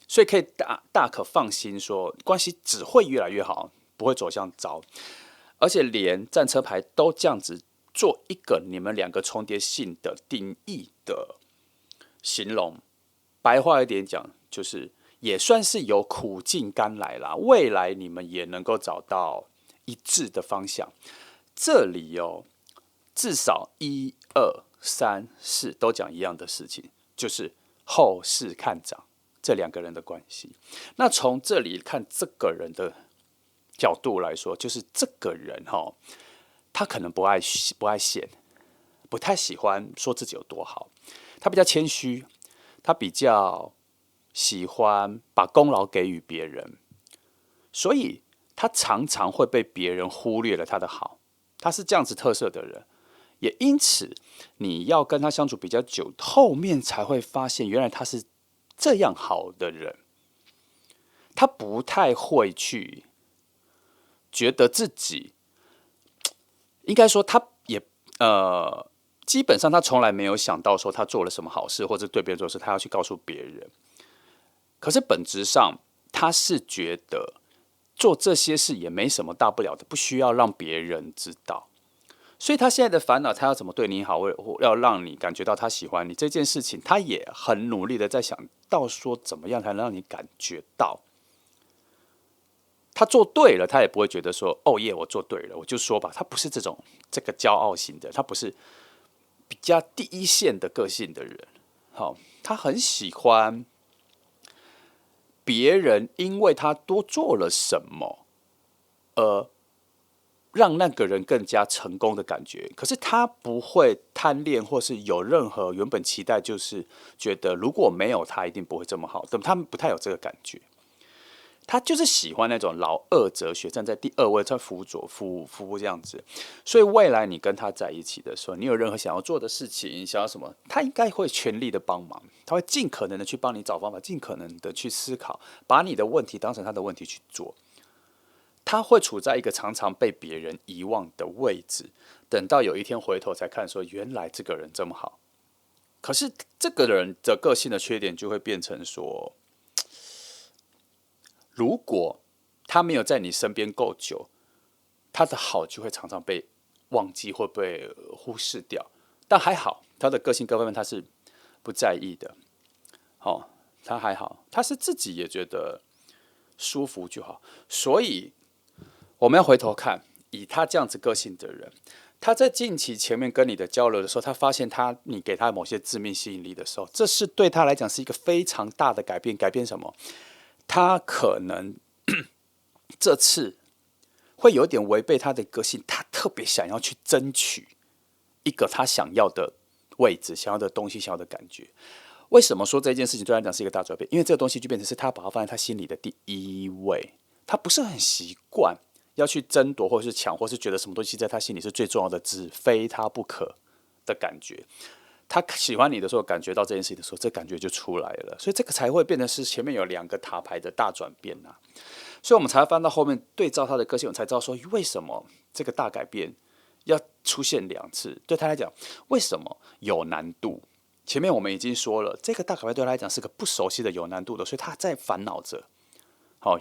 所以可以大可放心说，关系只会越来越好，不会走向糟，而且连战车牌都这样子做一个你们2个重叠性的定义的形容，白话一点讲就是。也算是有苦尽甘来啦，未来你们也能够找到一致的方向。这里至少1、2、3、4都讲一样的事情，就是后市看涨这2个人的关系。那从这里看这个人的角度来说，就是这个人他可能不爱显，不太喜欢说自己有多好，他比较谦虚，他比较。喜欢把功劳给予别人，所以他常常会被别人忽略了他的好，他是这样子特色的人，也因此你要跟他相处比较久，后面才会发现原来他是这样好的人，他不太会去觉得自己，应该说他也基本上他从来没有想到说他做了什么好事，或者对别人做事，他要去告诉别人。可是本质上，他是觉得做这些事也没什么大不了的，不需要让别人知道。所以他现在的烦恼，他要怎么对你好，要让你感觉到他喜欢你这件事情，他也很努力的在想到说怎么样才能让你感觉到他做对了，他也不会觉得说哦耶，我做对了，我就说吧，他不是这个骄傲型的，他不是比较第一线的个性的人。好，他很喜欢。别人因为他多做了什么，让那个人更加成功的感觉。可是他不会贪恋，或是有任何原本期待，就是觉得如果没有他，一定不会这么好。他们不太有这个感觉。他就是喜欢那种老二哲学，站在第2位，在辅佐服务这样子。所以未来你跟他在一起的时候，你有任何想要做的事情，想要什么，他应该会全力的帮忙，他会尽可能的去帮你找方法，尽可能的去思考，把你的问题当成他的问题去做。他会处在一个常常被别人遗忘的位置，等到有一天回头才看说，原来这个人这么好。可是这个人的个性的缺点就会变成说，如果他没有在你身边够久，他的好就会常常被忘记或被忽视掉。但还好，他的个性各方面他是不在意的。他还好，他是自己也觉得舒服就好。所以我们要回头看，以他这样子个性的人，他在近期前面跟你的交流的时候，他发现你给他某些致命吸引力的时候，这是对他来讲是一个非常大的改变。改变什么？他可能这次会有点违背他的个性，他特别想要去争取一个他想要的位置、想要的东西、想要的感觉。为什么说这件事情对他来讲是一个大转变？因为这个东西就变成是他把它放在他心里的第一位，他不是很习惯要去争夺，或是抢，或是觉得什么东西在他心里是最重要的，只非他不可的感觉。他喜欢你的时候，感觉到这件事情的时候，这感觉就出来了，所以这个才会变成是前面有2个塔牌的大转变啊。所以我们才翻到后面对照他的个性，我们才知道说为什么这个大改变要出现2次，对他来讲为什么有难度。前面我们已经说了，这个大改变对他来讲是个不熟悉的有难度的，所以他在烦恼着。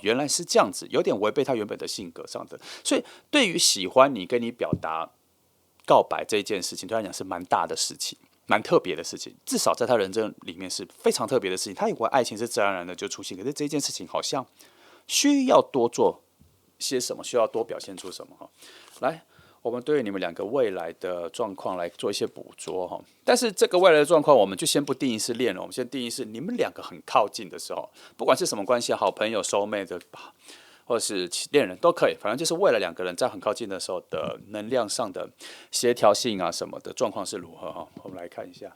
原来是这样子，有点违背他原本的性格上的。所以对于喜欢你跟你表达告白这件事情，对他来讲是蛮大的事情，蛮特别的事情，至少在他人生里面是非常特别的事情。他以为爱情是自然而然的就出现，可是这件事情好像需要多做些什么，需要多表现出什么。来，我们对于你们2个未来的状况来做一些捕捉。但是这个未来的状况，我们就先不定义是恋人，我们先定义是你们2个很靠近的时候，不管是什么关系，好朋友、收妹的，或者是恋人都可以，反正就是为了2个人在很靠近的时候的能量上的协调性啊什么的状况是如何。我们来看一下。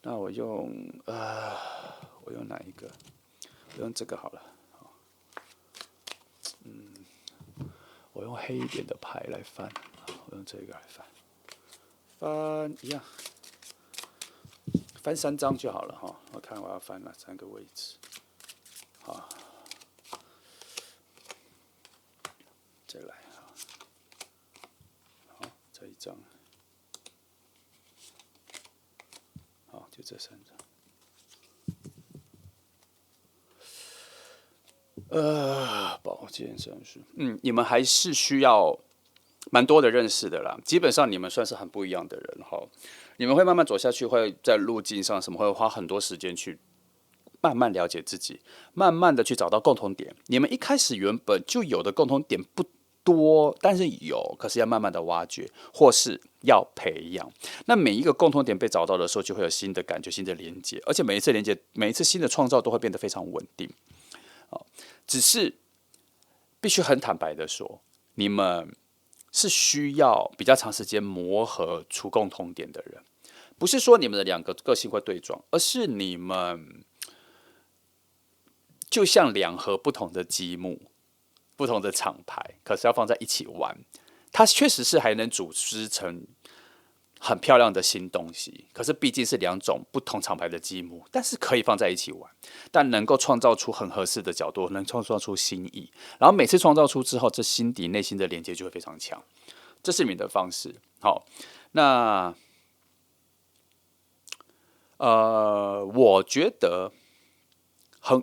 那我用哪一个？我用这个好了。我用黑一点的牌来翻，我用这个来翻，翻一样，翻3张就好了哈。我看我要翻哪3个位置，好，再来，好，这一张，好，就这3张。宝剑圣书，你们还是需要蛮多的认识的啦。基本上你们算是很不一样的人哈。你们会慢慢走下去，会在路径上什么会花很多时间去慢慢了解自己，慢慢的去找到共同点。你们一开始原本就有的共同点不多，但是有，可是要慢慢的挖掘，或是要培养。那每一个共同点被找到的时候，就会有新的感觉、新的连接，而且每一次连接、每一次新的创造都会变得非常稳定。只是必须很坦白的说，你们是需要比较长时间磨合出共同点的人，不是说你们的2个个性会对撞，而是你们就像2盒不同的积木、不同的厂牌，可是要放在一起玩，它确实是还能组织成很漂亮的新东西，可是毕竟是2种不同厂牌的积木，但是可以放在一起玩，但能够创造出很合适的角度，能创造出新意，然后每次创造出之后，这心底内心的连接就会非常强，这是你们的方式。好，那我觉得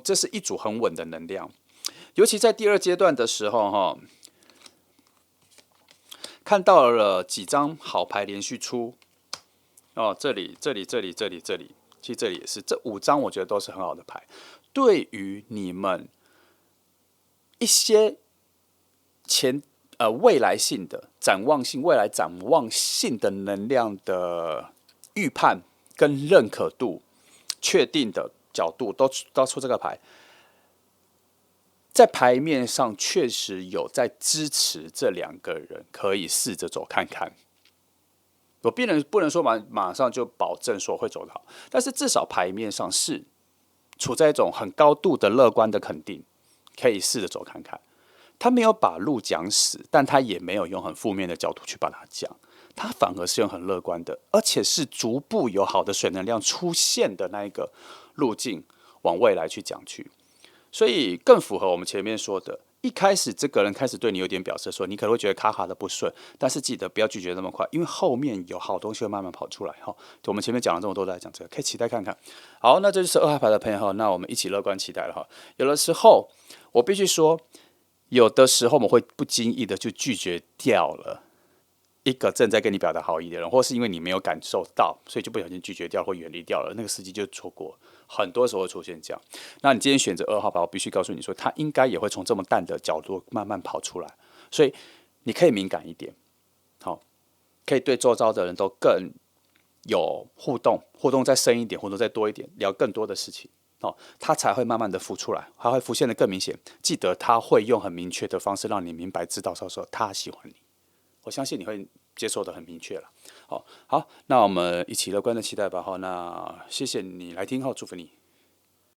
这是一组很稳的能量，尤其在第2阶段的时候看到了几张好牌连续出，这里，其实这里也是，这5张我觉得都是很好的牌，对于你们一些未来性的展望性、未来展望性的能量的预判跟认可度、确定的角度都出这个牌。在牌面上确实有在支持这2个人可以试着走看看，我不能说马上就保证说会走得好，但是至少牌面上是处在一种很高度的乐观的肯定，可以试着走看看。他没有把路讲死，但他也没有用很负面的角度去把它讲，他反而是用很乐观的，而且是逐步有好的水能量出现的那一个路径往未来去讲去。所以更符合我们前面说的，一开始这个人开始对你有点表示说，你可能会觉得卡卡的不顺，但是记得不要拒绝那么快，因为后面有好东西会慢慢跑出来哈。我们前面讲了这么多，都在讲这个，可以期待看看。好，那这就是2号牌的朋友哈，那我们一起乐观期待了哈。有的时候我必须说，有的时候我们会不经意的就拒绝掉了一个正在跟你表达好意的人，或是因为你没有感受到，所以就不小心拒绝掉或远离掉了，那个时机就错过。很多时候会出现这样。那你今天选择2号牌，我必须告诉你说，他应该也会从这么淡的角度慢慢跑出来，所以你可以敏感一点，好，可以对周遭的人都更有互动，互动再深一点，互动再多一点，聊更多的事情。哦，他才会慢慢的浮出来，还会浮现的更明显。记得他会用很明确的方式让你明白，知道说他喜欢你。我相信你会接受的很明确了。好，那我们一起乐观的期待吧。好，那谢谢你来听后，祝福你。